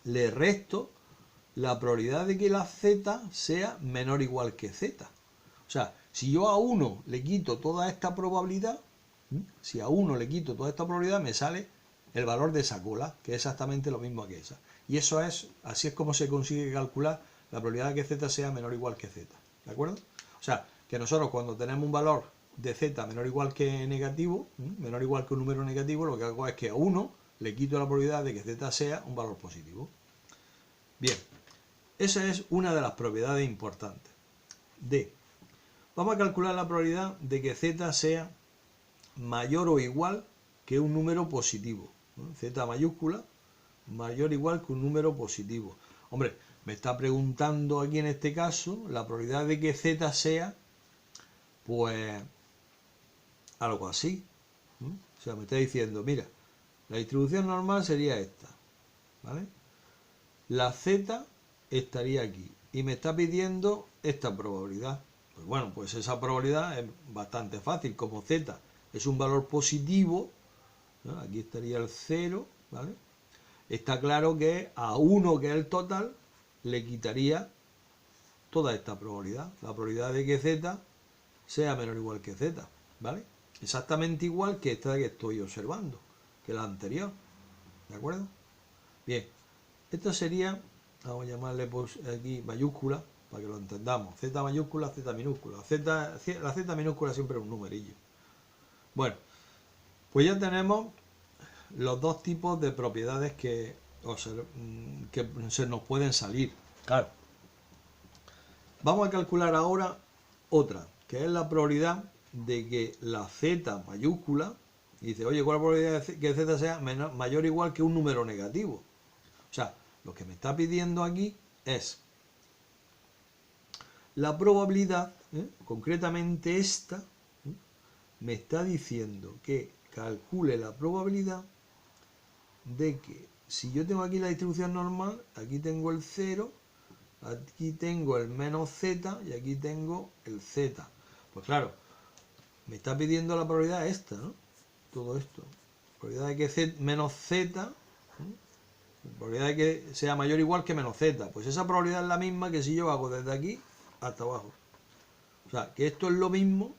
le resto la probabilidad de que la z sea menor o igual que z. O sea, si yo a 1 le quito toda esta probabilidad, me sale el valor de esa cola, que es exactamente lo mismo que esa. Y eso es, así es como se consigue calcular la probabilidad de que z sea menor o igual que z. ¿De acuerdo? O sea, que nosotros cuando tenemos un valor de z menor o igual que negativo, menor o igual que un número negativo, lo que hago es que a 1 le quito la probabilidad de que z sea un valor positivo. Bien, esa es una de las propiedades importantes. D. Vamos a calcular la probabilidad de que z sea mayor o igual que un número positivo. Z mayúscula mayor o igual que un número positivo. Hombre, me está preguntando aquí en este caso la probabilidad de que z sea, pues, algo así. O sea, me está diciendo, mira, la distribución normal sería esta, ¿vale? La z estaría aquí y me está pidiendo esta probabilidad. Pues bueno, pues esa probabilidad es bastante fácil. Como z es un valor positivo, ¿no? Aquí estaría el 0, ¿vale? Está claro que a 1, que es el total, le quitaría toda esta probabilidad. La probabilidad de que z sea menor o igual que z, ¿vale? Exactamente igual que esta que estoy observando, que la anterior, ¿de acuerdo? Bien, esta sería, vamos a llamarle pues aquí mayúscula, para que lo entendamos. Z mayúscula, Z minúscula. La Z minúscula siempre es un numerillo. Bueno, pues ya tenemos los dos tipos de propiedades que se nos pueden salir. Claro. Vamos a calcular ahora otra, que es la probabilidad de que la Z mayúscula, dice, oye, ¿cuál es la probabilidad de que Z sea mayor o igual que un número negativo? O sea, lo que me está pidiendo aquí es la probabilidad, concretamente esta, me está diciendo que calcule la probabilidad de que si yo tengo aquí la distribución normal, aquí tengo el 0, aquí tengo el menos z y aquí tengo el z. Pues claro, me está pidiendo la probabilidad esta, ¿no? Todo esto. Probabilidad de que z menos z, probabilidad de que sea mayor o igual que menos z. Pues esa probabilidad es la misma que si yo hago desde aquí hasta abajo. O sea, que esto es lo mismo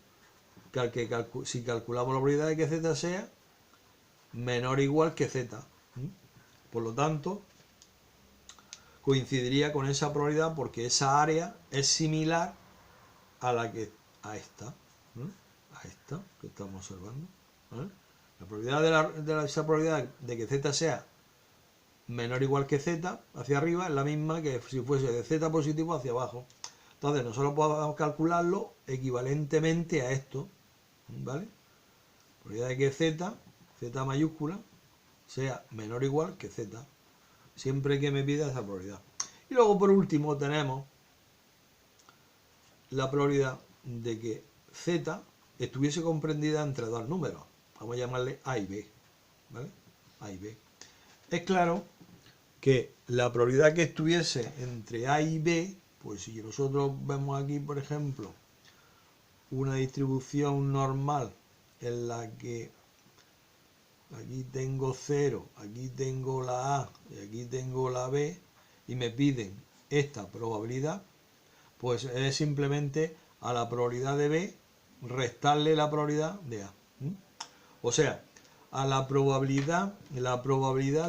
que si calculamos la probabilidad de que z sea menor o igual que z. Por lo tanto, coincidiría con esa probabilidad porque esa área es similar a la que a esta que estamos observando. La probabilidad esa probabilidad de que z sea menor o igual que z hacia arriba es la misma que si fuese de z positivo hacia abajo. Entonces nosotros podemos calcularlo equivalentemente a esto, ¿vale? Probabilidad de que z mayúscula, sea menor o igual que z, siempre que me pida esa probabilidad. Y luego por último tenemos la probabilidad de que z estuviese comprendida entre dos números. Vamos a llamarle a y b, ¿vale? A y b. Es claro que la probabilidad que estuviese entre a y b, pues si nosotros vemos aquí, por ejemplo, una distribución normal en la que aquí tengo 0, aquí tengo la a y aquí tengo la b y me piden esta probabilidad, pues es simplemente a la probabilidad de b restarle la probabilidad de a. O sea, a la probabilidad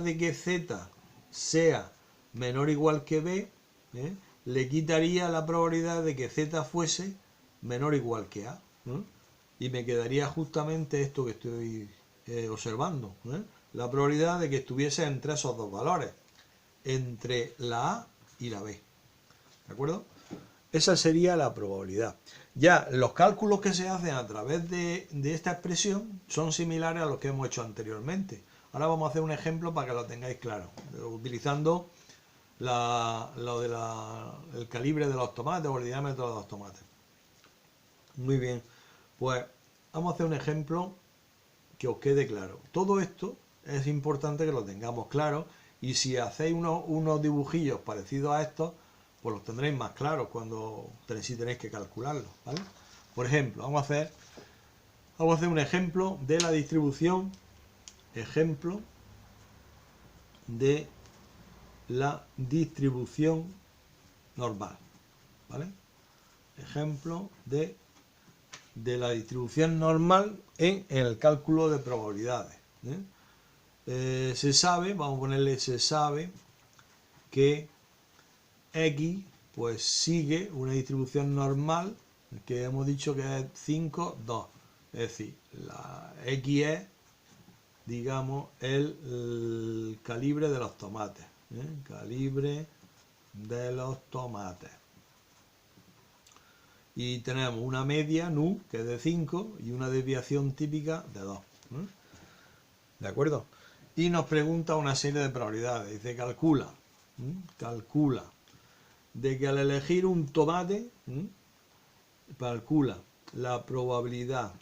de que z sea menor o igual que b, le quitaría la probabilidad de que z fuese menor o igual que a. Y me quedaría justamente esto que estoy observando. La probabilidad de que estuviese entre esos dos valores, entre la a y la b. ¿De acuerdo? Esa sería la probabilidad. Ya los cálculos que se hacen a través de esta expresión son similares a los que hemos hecho anteriormente. Ahora vamos a hacer un ejemplo para que lo tengáis claro, utilizando el calibre de los tomates o el diámetro de los tomates. Muy bien, pues vamos a hacer un ejemplo que os quede claro. Todo esto es importante que lo tengamos claro y si hacéis unos dibujillos parecidos a estos, pues los tendréis más claros cuando tenéis que calcularlos, ¿vale? Por ejemplo, vamos a hacer un ejemplo de la distribución, normal, ¿vale? Ejemplo de la distribución normal en el cálculo de probabilidades, ¿eh? se sabe, vamos a ponerle se sabe que X pues sigue una distribución normal que hemos dicho que es 5, 2. Es decir, la X es, digamos, el calibre de los tomates. Calibre de los tomates. Y tenemos una media, nu, que es de 5, y una desviación típica de 2. ¿De acuerdo? Y nos pregunta una serie de probabilidades. Dice, calcula de que al elegir un tomate, calcula la probabilidad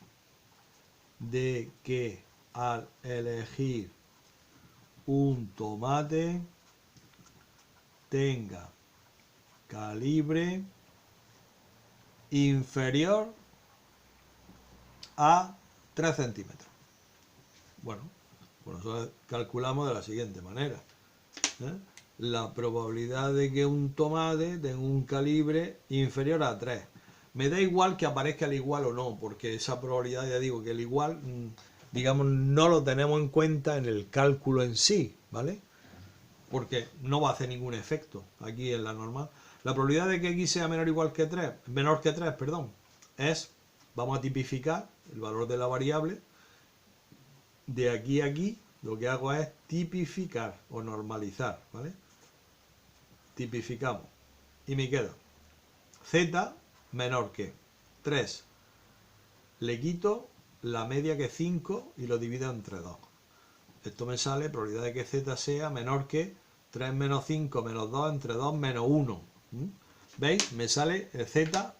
de que al elegir un tomate tenga calibre inferior a 3 centímetros. Bueno, pues nosotros calculamos de la siguiente manera. La probabilidad de que un tomate tenga un calibre inferior a 3. Me da igual que aparezca el igual o no, porque esa probabilidad, ya digo, que el igual, digamos, no lo tenemos en cuenta en el cálculo en sí, ¿vale? Porque no va a hacer ningún efecto aquí en la normal. La probabilidad de que x sea menor que 3, es, vamos a tipificar el valor de la variable. De aquí a aquí, lo que hago es tipificar o normalizar, ¿vale? Tipificamos. Y me queda z menor que 3. Le quito la media que es 5 y lo divido entre 2. Esto me sale probabilidad de que z sea menor que 3 menos 5 menos 2 entre 2 menos 1. ¿Veis? Me sale el z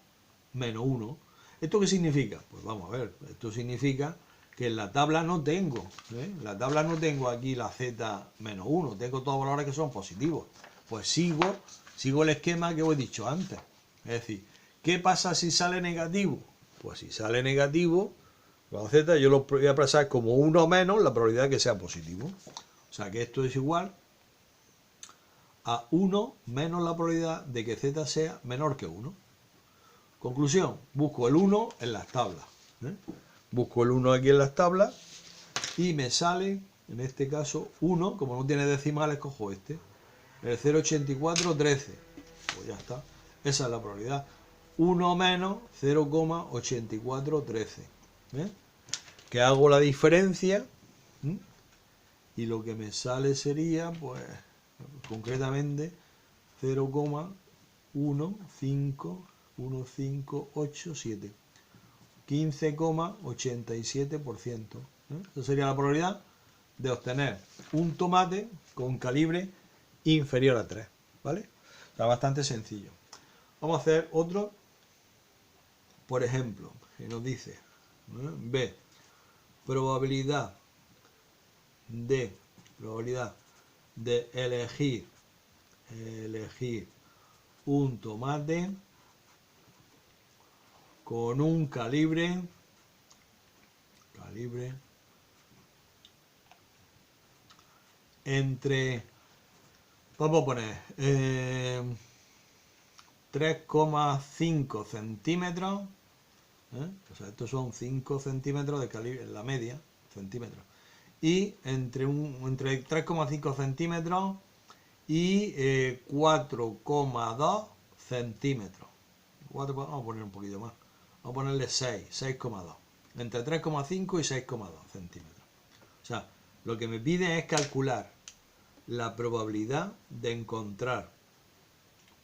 menos 1. ¿Esto qué significa? Pues vamos a ver. Esto significa que en la tabla no tengo. En la tabla no tengo aquí la z menos 1. Tengo todos valores que son positivos. Pues sigo el esquema que os he dicho antes. Es decir, ¿qué pasa si sale negativo? Pues si sale negativo, la z yo lo voy a pasar como 1 menos la probabilidad de que sea positivo. O sea que esto es igual a 1 menos la probabilidad de que z sea menor que 1. Conclusión, busco el 1 en las tablas. Busco el 1 aquí en las tablas y me sale, en este caso, 1, como no tiene decimales, cojo este. El 0,8413. Pues ya está. Esa es la probabilidad. 1 menos 0,8413. Que hago la diferencia y lo que me sale sería, pues, concretamente 0,15158,7. 15,87%. Esa sería la probabilidad de obtener un tomate con calibre inferior a 3. ¿Vale? O sea, bastante sencillo. Vamos a hacer otro. Por ejemplo, que nos dice B, probabilidad de elegir un tomate con un calibre entre, vamos a poner 3,5 centímetros, o sea, estos son 5 centímetros de calibre, en la media, centímetros, y entre 3,5 centímetros y 4,2 centímetros. Vamos a poner un poquito más, vamos a ponerle 6,2, entre 3,5 y 6,2 centímetros. O sea, lo que me pide es calcular la probabilidad de encontrar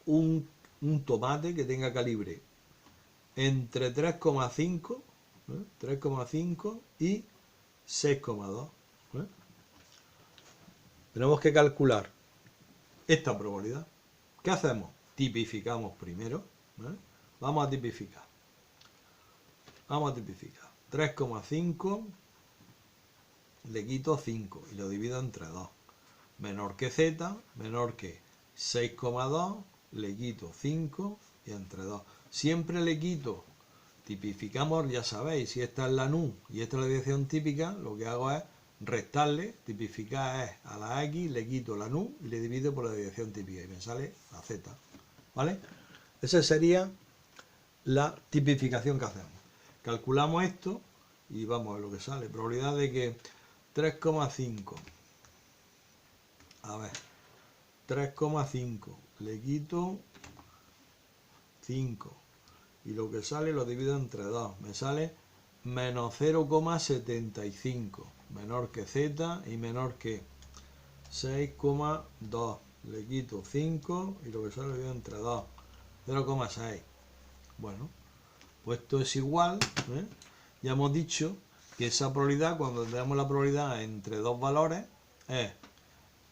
un tomate que tenga calibre entre 3,5 y 6,2. Tenemos que calcular esta probabilidad. ¿Qué hacemos? Tipificamos primero. Vamos a tipificar. 3,5 le quito 5 y lo divido entre 2. Menor que z, menor que 6,2, le quito 5 y entre 2. Siempre le quito, tipificamos, ya sabéis, si esta es la nu y esta es la dirección típica, lo que hago es restarle, tipificar es a la x, le quito la nu y le divido por la dirección típica y me sale la z. ¿Vale? Esa sería la tipificación que hacemos. Calculamos esto y vamos a ver lo que sale. Probabilidad de que 3,5 A ver, 3,5. Le quito 5. Y lo que sale lo divido entre 2. Me sale menos 0,75. Menor que z y menor que 6,2. Le quito 5 y lo que sale lo divido entre 2. 0,6. Bueno, pues esto es igual, ¿eh? Ya hemos dicho que esa probabilidad, cuando tenemos la probabilidad entre dos valores, es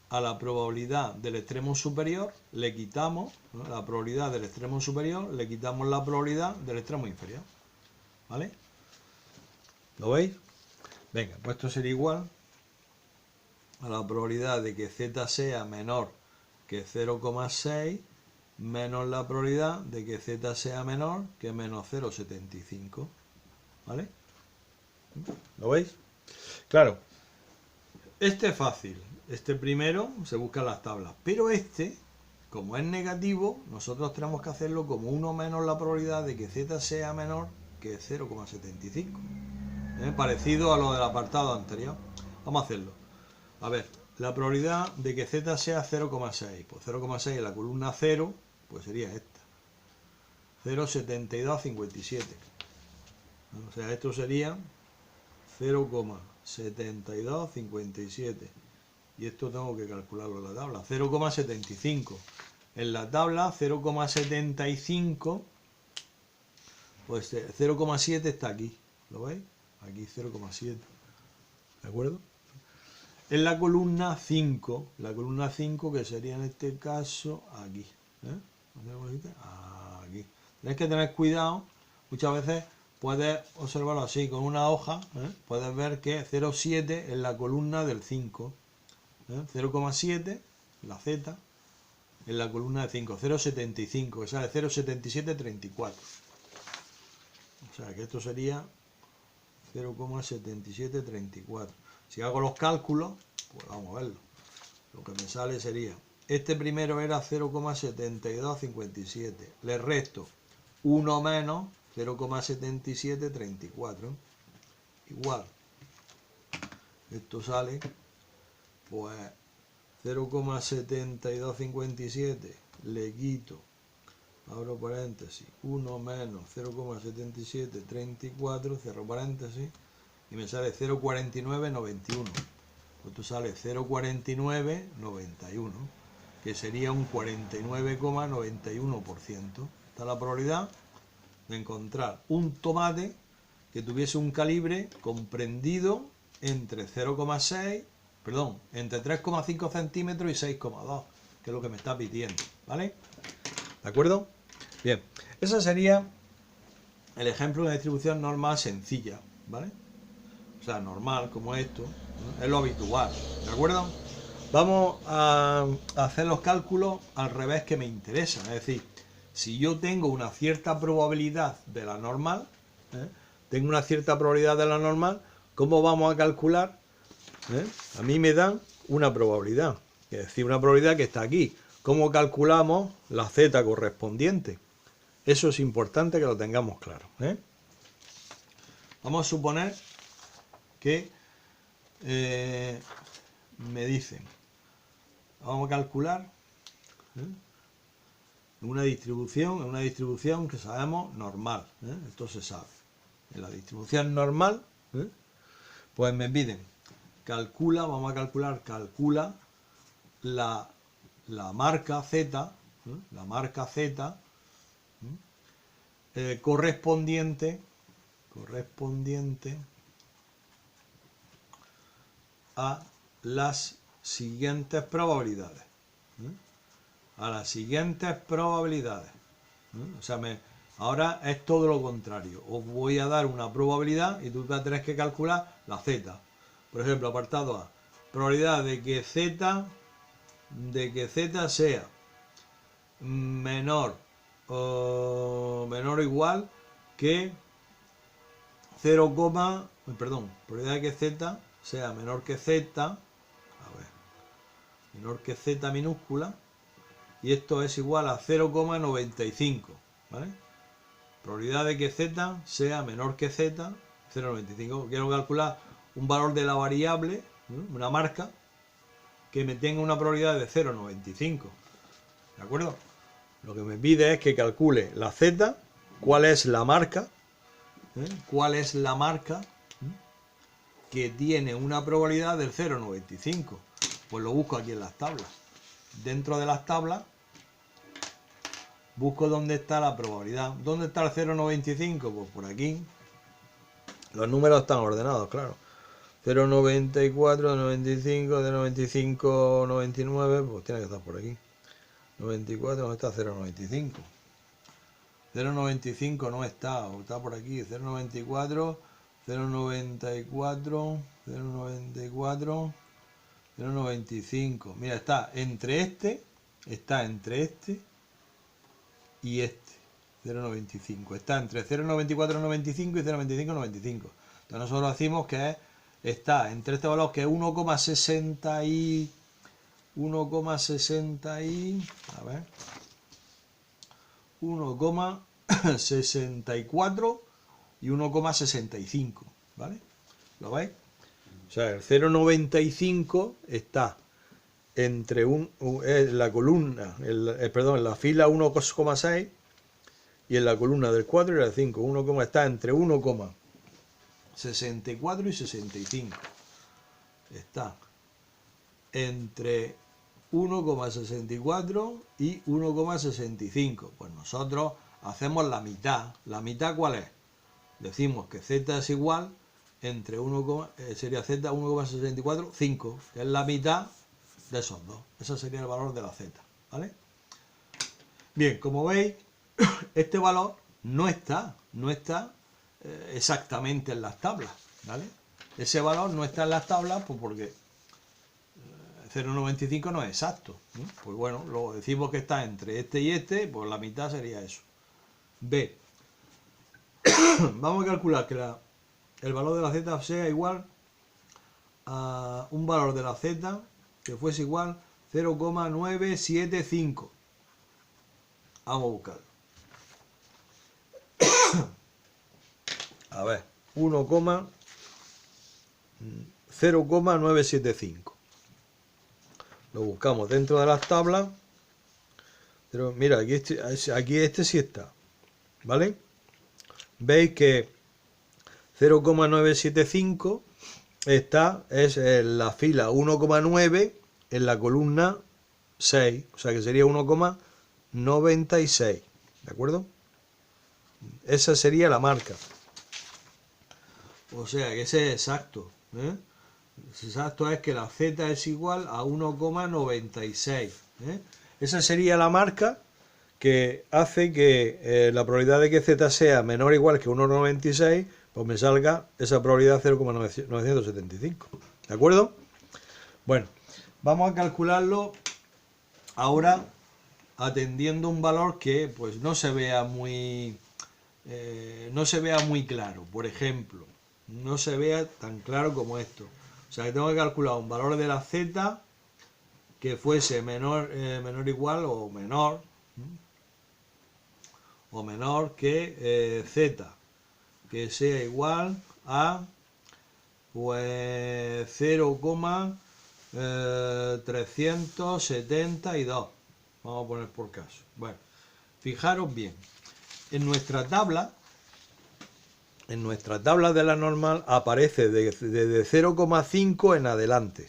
a la probabilidad del extremo superior le quitamos, ¿no?, la probabilidad del extremo superior, le quitamos la probabilidad del extremo inferior. ¿Vale? ¿Lo veis? Venga, pues esto sería igual a la probabilidad de que z sea menor que 0,6 menos la probabilidad de que z sea menor que menos 0,75. ¿Vale? ¿Lo veis? Claro, este es fácil. Este primero se busca en las tablas. Pero este, como es negativo, nosotros tenemos que hacerlo como 1 menos la probabilidad de que z sea menor que 0,75. Parecido a lo del apartado anterior. Vamos a hacerlo. A ver, la probabilidad de que z sea 0,6. Pues 0,6 en la columna 0, pues sería esta. 0,7257. O sea, esto sería 0,7257. Y esto tengo que calcularlo en la tabla. 0,75. En la tabla 0,75, pues 0,7 está aquí. ¿Lo veis? Aquí 0,7. ¿De acuerdo? En la columna 5, que sería en este caso aquí. Aquí. Tenéis que tener cuidado. Muchas veces puedes observarlo así, con una hoja, puedes ver que 0,7 es la columna del 5. 0,7, la Z, en la columna de 5. 0,75, que sale 0,7734. O sea que esto sería 0,7734. Si hago los cálculos, pues vamos a verlo. Lo que me sale sería, este primero era 0,7257. Le resto 1 menos 0,7734. Igual. Esto sale, pues 0,7257 le quito, abro paréntesis, 1 menos 0,7734, cierro paréntesis, y me sale 0,4991. Esto sale 0,4991, que sería un 49,91%. Esta es la probabilidad de encontrar un tomate que tuviese un calibre comprendido entre 0,6, perdón, entre 3,5 centímetros y 6,2, que es lo que me está pidiendo, ¿vale? ¿De acuerdo? Bien, ese sería el ejemplo de una distribución normal sencilla, ¿vale? O sea, normal, como esto, ¿no? Es lo habitual, ¿de acuerdo? Vamos a hacer los cálculos al revés que me interesa, es decir, si yo tengo una cierta probabilidad de la normal, tengo una cierta probabilidad de la normal, ¿cómo vamos a calcular? A mí me dan una probabilidad, es decir, una probabilidad que está aquí. ¿Cómo calculamos la z correspondiente? Eso es importante que lo tengamos claro. Vamos a suponer que me dicen, vamos a calcular una distribución que sabemos normal. Esto se sabe. En la distribución normal, pues me piden, vamos a calcular la marca Z, correspondiente a las siguientes probabilidades. O sea, ahora es todo lo contrario. Os voy a dar una probabilidad y tú vas a tener que calcular la Z. Por ejemplo, apartado A. Probabilidad de que Z sea menor o igual que 0, probabilidad de que Z sea menor que Z, menor que Z minúscula, y esto es igual a 0,95, ¿vale? Probabilidad de que Z sea menor que Z, 0,95. Quiero calcular un valor de la variable, una marca, que me tenga una probabilidad de 0,95. ¿De acuerdo? Lo que me pide es que calcule la z, cuál es la marca, cuál es la marca que tiene una probabilidad del 0,95. Pues lo busco aquí en las tablas. Dentro de las tablas busco dónde está la probabilidad. ¿Dónde está el 0,95? Pues por aquí. Los números están ordenados, claro. 0,94, 95, 0,95, 99, pues tiene que estar por aquí. 94, ¿dónde está 0,95? 0,95 no está, o está por aquí. 0,94, 0,94, 0,94, 0,95. Mira, está entre este y este. 0,95. Está entre 0,9495 y 0,9595. Entonces nosotros decimos que está entre este valor que es 1,60 y 1,60 y a ver 1,64 y 1,65, ¿vale? ¿Lo veis? O sea, el 0,95 está entre la columna, perdón, en la fila 1,6 y en la columna del 4 y la 5, está entre 1,64 y 65. Está entre 1,64 y 1,65. Pues nosotros hacemos la mitad. ¿La mitad cuál es? Decimos que z es igual entre sería z 1,64, 5, que es la mitad de esos dos. Ese sería el valor de la z, ¿vale? Bien, como veis, este valor no está exactamente en las tablas, ¿vale? Ese valor no está en las tablas pues porque 0,95 no es exacto, ¿no? Pues bueno, lo decimos que está entre este y este, pues la mitad sería eso. B. Vamos a calcular que el valor de la z sea igual a un valor de la z que fuese igual 0,975. Vamos a buscarlo. A ver, 0,975. Lo buscamos dentro de las tablas. Pero mira, aquí este sí está, ¿vale? Veis que 0,975 es en la fila 1,9 en la columna 6, o sea que sería 1,96, ¿de acuerdo? Esa sería la marca. O sea que ese es exacto, ¿eh? Exacto es que la z es igual a 1,96, ¿eh? Esa sería la marca que hace que la probabilidad de que z sea menor o igual que 1,96, pues me salga esa probabilidad 0,975. ¿De acuerdo? Bueno, vamos a calcularlo ahora atendiendo un valor que pues no se vea muy claro. Por ejemplo, no se vea tan claro como esto. O sea que tengo que calcular un valor de la z que fuese menor o igual o menor que z, que sea igual a pues 0,372. Vamos a poner por caso. Bueno, fijaros bien, en nuestra tabla de la normal aparece desde 0,5 en adelante.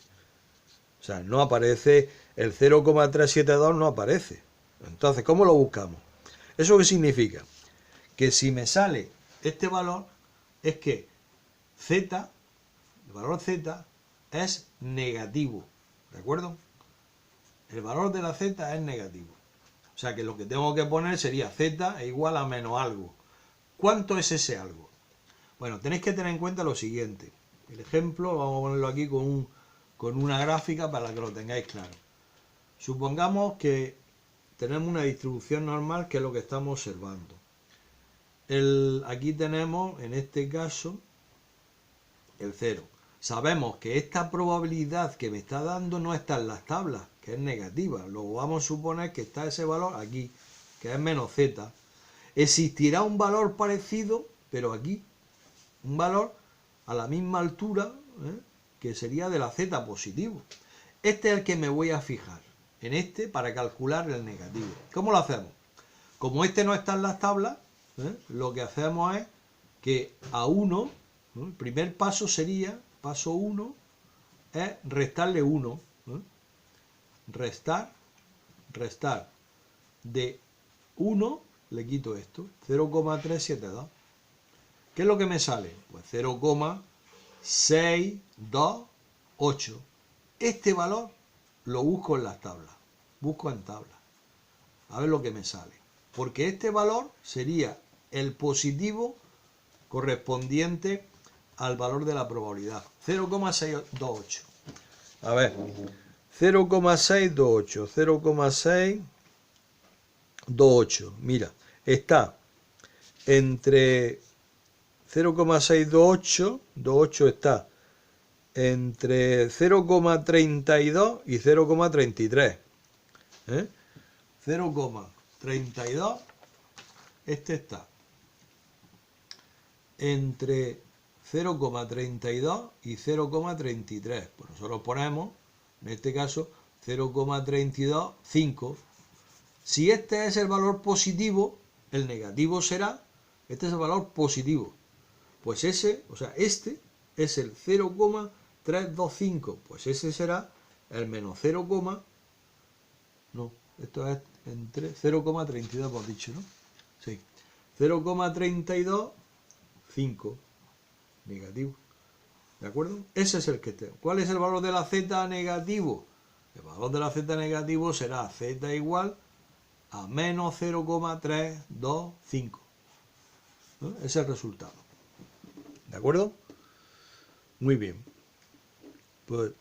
O sea, no aparece el 0,372, no aparece. Entonces, ¿cómo lo buscamos? ¿Eso qué significa? Que si me sale este valor, es que z, el valor z, es negativo. ¿De acuerdo? El valor de la z es negativo. O sea que lo que tengo que poner sería z es igual a menos algo. ¿Cuánto es ese algo? Bueno, tenéis que tener en cuenta lo siguiente. El ejemplo, vamos a ponerlo aquí con una gráfica para que lo tengáis claro. Supongamos que tenemos una distribución normal, que es lo que estamos observando. Aquí tenemos, en este caso, el 0. Sabemos que esta probabilidad que me está dando no está en las tablas, que es negativa. Luego vamos a suponer que está ese valor aquí, que es menos z. Existirá un valor parecido, pero aquí, un valor a la misma altura, que sería de la z positivo. Este es el que me voy a fijar, en este, para calcular el negativo. ¿Cómo lo hacemos? Como este no está en las tablas, lo que hacemos es que a 1, el primer paso sería, paso 1, es restarle 1. Restar. De 1 le quito esto, 0,372. ¿Qué es lo que me sale? Pues 0,628. Este valor lo busco en las tablas. Busco en tablas. A ver lo que me sale. Porque este valor sería el positivo correspondiente al valor de la probabilidad. 0,628. A ver. 0,628. 0,628. Mira, está entre 0,628. 28 está entre 0,32 y 0,33. 0,32, este está entre 0,32 y 0,33. Pues nosotros ponemos, en este caso, 0,325. Si este es el valor positivo, el negativo será, este es el valor positivo. Pues ese, o sea, este es el 0,325. Pues ese será el menos 0, no, esto es entre 0,32 hemos dicho, ¿no? Sí. 0,325 negativo. ¿De acuerdo? Ese es el que tengo. ¿Cuál es el valor de la z negativo? El valor de la z negativo será z igual a menos 0,325. ¿No? Ese es el resultado. ¿De acuerdo? Muy bien. Pues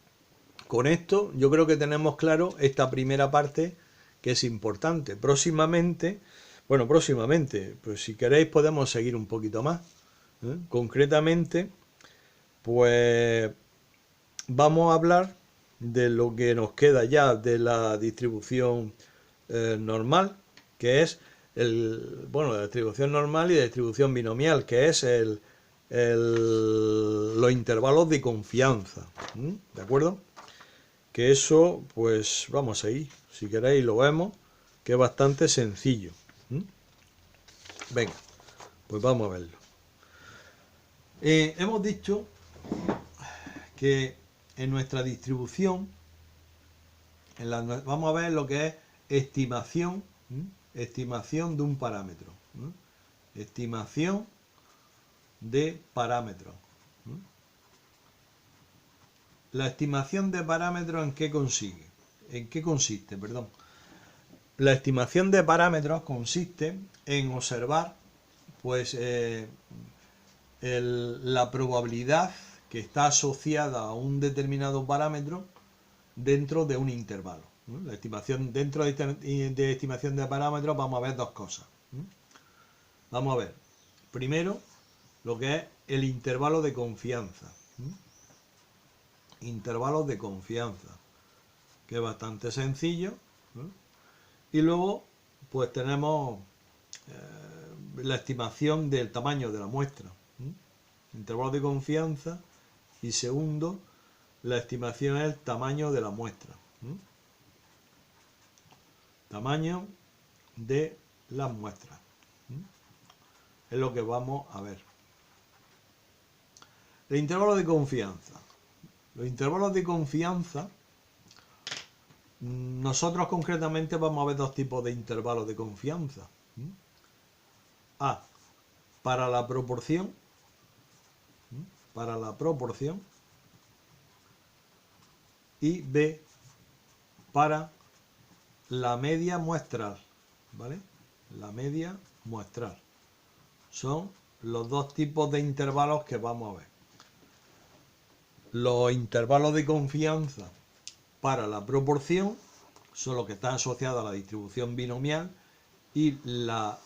con esto yo creo que tenemos claro esta primera parte que es importante. Próximamente, pues si queréis podemos seguir un poquito más. Concretamente, pues vamos a hablar de lo que nos queda ya de la distribución normal, que es la distribución normal y la distribución binomial, que es los intervalos de confianza. ¿De acuerdo? Que eso, pues vamos a ir, si queréis lo vemos, que es bastante sencillo. Venga, pues vamos a verlo. Hemos dicho que en nuestra distribución, vamos a ver lo que es estimación, estimación de un parámetro, estimación de parámetros. La estimación de parámetros ¿en qué consiste? Perdón. La estimación de parámetros consiste en observar pues la probabilidad que está asociada a un determinado parámetro dentro de un intervalo. La estimación, dentro de estimación de parámetros vamos a ver dos cosas. Vamos a ver, primero, lo que es el intervalo de confianza. Intervalos de confianza, que es bastante sencillo. Y luego, pues tenemos la estimación del tamaño de la muestra. Intervalos de confianza. Y segundo, la estimación es el tamaño de la muestra. Tamaño de las muestras. Es lo que vamos a ver. El intervalo de confianza. Los intervalos de confianza, nosotros concretamente vamos a ver dos tipos de intervalos de confianza. A, para la proporción, y B, para la media muestral, ¿vale? La media muestral. Son los dos tipos de intervalos que vamos a ver. Los intervalos de confianza para la proporción son los que están asociados a la distribución binomial y los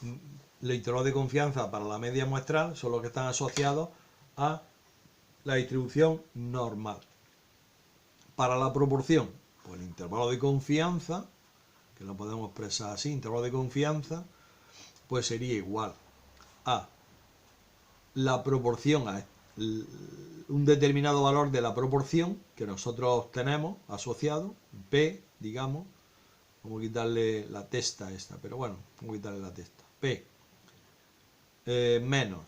intervalos de confianza para la media muestral son los que están asociados a la distribución normal. Para la proporción, pues el intervalo de confianza, que lo podemos expresar así, intervalo de confianza, pues sería igual a la proporción un determinado valor de la proporción que nosotros tenemos asociado, P, digamos, vamos a quitarle la testa esta, pero bueno, vamos a quitarle la testa, P, menos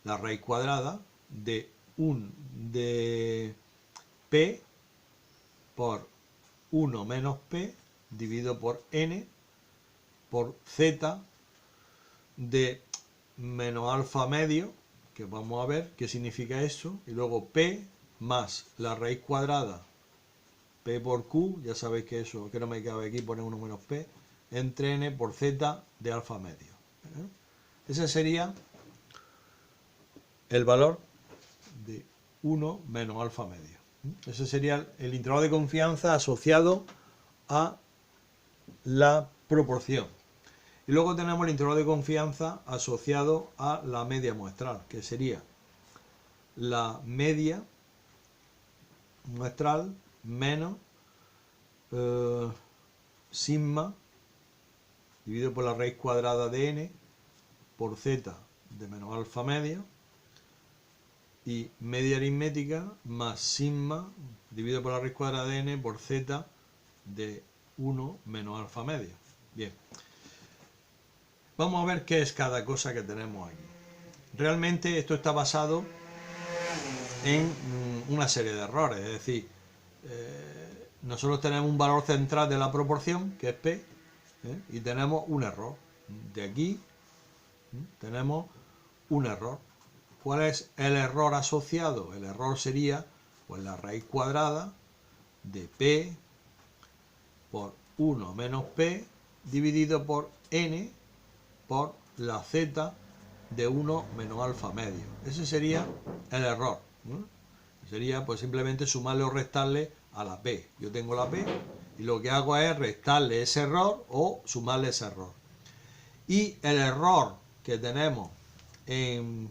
la raíz cuadrada de P por 1 menos P dividido por N por Z de menos alfa medio, que vamos a ver qué significa eso, y luego P más la raíz cuadrada P por Q, ya sabéis que eso, que no me cabe aquí poner 1 menos P, entre N por Z de alfa medio. Ese sería el valor de 1 menos alfa medio. Ese sería el intervalo de confianza asociado a la proporción. Y luego tenemos el intervalo de confianza asociado a la media muestral, que sería la media muestral menos sigma dividido por la raíz cuadrada de n por z de menos alfa medio y media aritmética más sigma dividido por la raíz cuadrada de n por z de 1 menos alfa medio. Bien, vamos a ver qué es cada cosa que tenemos aquí. Realmente esto está basado en una serie de errores, es decir, nosotros tenemos un valor central de la proporción, que es P, y tenemos un error. De aquí tenemos un error. ¿Cuál es el error asociado? El error sería pues la raíz cuadrada de P por 1 menos P dividido por N por la Z de 1 menos alfa medio. Ese sería el error. Sería pues simplemente sumarle o restarle a la P. Yo tengo la P y lo que hago es restarle ese error o sumarle ese error. Y el error que tenemos en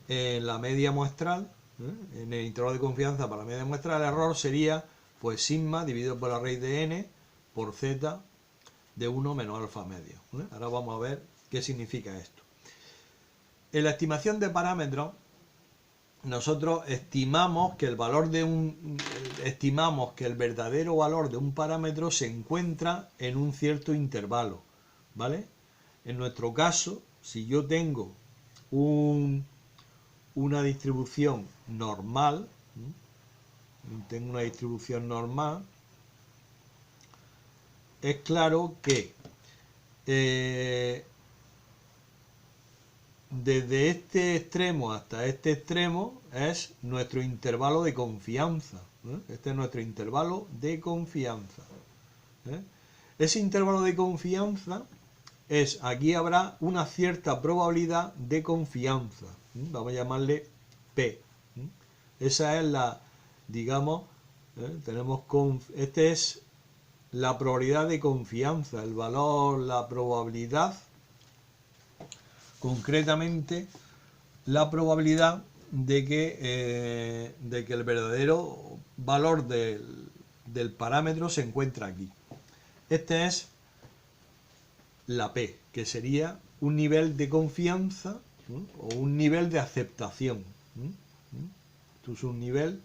la media muestral, en el intervalo de confianza para la media muestral, el error sería pues sigma dividido por la raíz de n por z de 1 menos alfa medio. Ahora vamos a ver qué significa esto. En la estimación de parámetros, nosotros estimamos que el verdadero valor de un parámetro se encuentra en un cierto intervalo, ¿vale? En nuestro caso, si yo tengo una distribución normal, es claro que desde este extremo hasta este extremo es nuestro intervalo de confianza. Este es nuestro intervalo de confianza. Ese intervalo de confianza aquí habrá una cierta probabilidad de confianza. Vamos a llamarle P. Esa es la, digamos, este es la probabilidad de confianza, el valor, la probabilidad, concretamente la probabilidad de que el verdadero valor del parámetro se encuentra aquí. Este es la P, que sería un nivel de confianza o un nivel de aceptación. Esto es un nivel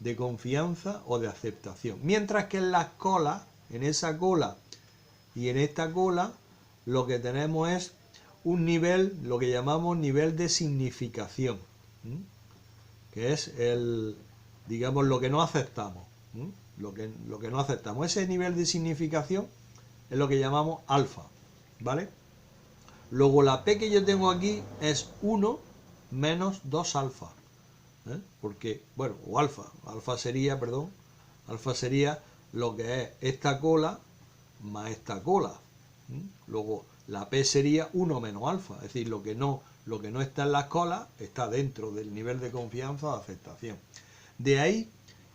de confianza o de aceptación. Mientras que en las colas, en esa cola y en esta cola, lo que tenemos es un nivel, lo que llamamos nivel de significación, que es digamos, lo que no aceptamos. Lo que no aceptamos. Ese nivel de significación es lo que llamamos alfa, ¿vale? Luego la P que yo tengo aquí es 1 menos 2 alfa, porque, bueno, o alfa sería lo que es esta cola más esta cola. Luego la P sería 1 menos alfa, es decir, lo que no está en las colas está dentro del nivel de confianza o de aceptación. De ahí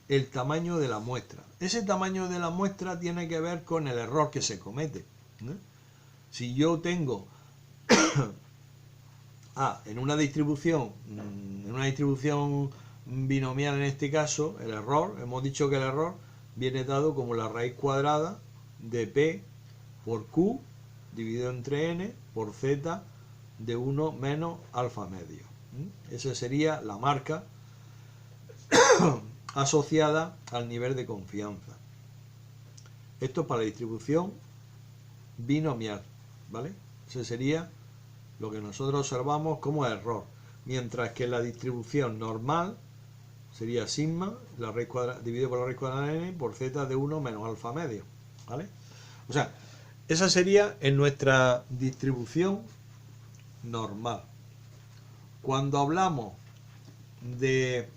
el tamaño de la muestra. Ese tamaño de la muestra tiene que ver con el error que se comete. Si yo tengo en una distribución binomial en este caso, el error, hemos dicho que el error viene dado como la raíz cuadrada de P por Q dividido entre N por Z de 1 menos alfa medio. Esa sería la marca asociada al nivel de confianza. Esto es para la distribución binomial, ¿vale? Ese sería lo que nosotros observamos como error. Mientras que la distribución normal sería sigma, la raíz cuadrada, dividido por la raíz cuadrada de n por z de 1 menos alfa medio, ¿vale? O sea, esa sería en nuestra distribución normal. Cuando hablamos de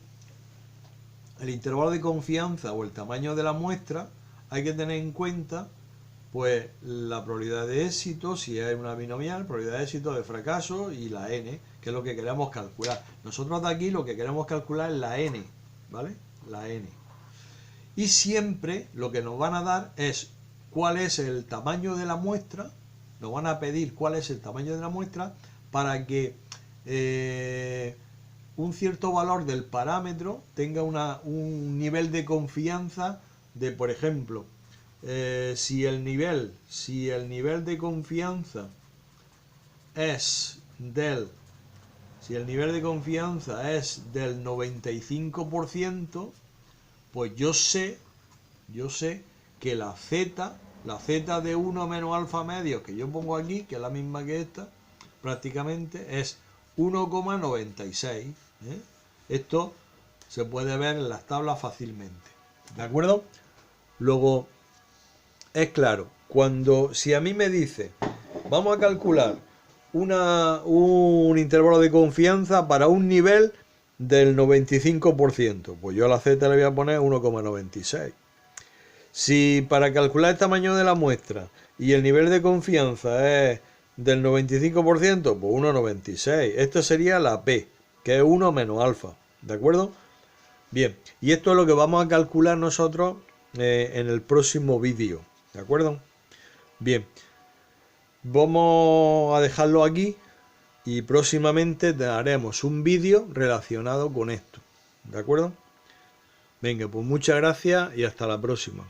el intervalo de confianza o el tamaño de la muestra, hay que tener en cuenta pues la probabilidad de éxito, si es una binomial, probabilidad de éxito, de fracaso y la n, que es lo que queremos calcular. Nosotros de aquí lo que queremos calcular es la n, ¿vale? La n. Y siempre lo que nos van a dar es cuál es el tamaño de la muestra, nos van a pedir cuál es el tamaño de la muestra para que un cierto valor del parámetro tenga un nivel de confianza de, por ejemplo, si el nivel de confianza es del 95%, pues yo sé que la z de 1 menos alfa medio que yo pongo aquí, que es la misma que esta, prácticamente es 1,96. Esto se puede ver en las tablas fácilmente, ¿de acuerdo? Luego, es claro, si a mí me dice, vamos a calcular un intervalo de confianza para un nivel del 95%, pues yo a la z le voy a poner 1,96. Si para calcular el tamaño de la muestra y el nivel de confianza es del 95%, pues 1,96. Esto sería la P, que es 1 menos alfa, ¿de acuerdo? Bien, y esto es lo que vamos a calcular nosotros en el próximo vídeo, ¿de acuerdo? Bien, vamos a dejarlo aquí y próximamente haremos un vídeo relacionado con esto, ¿de acuerdo? Venga, pues muchas gracias y hasta la próxima.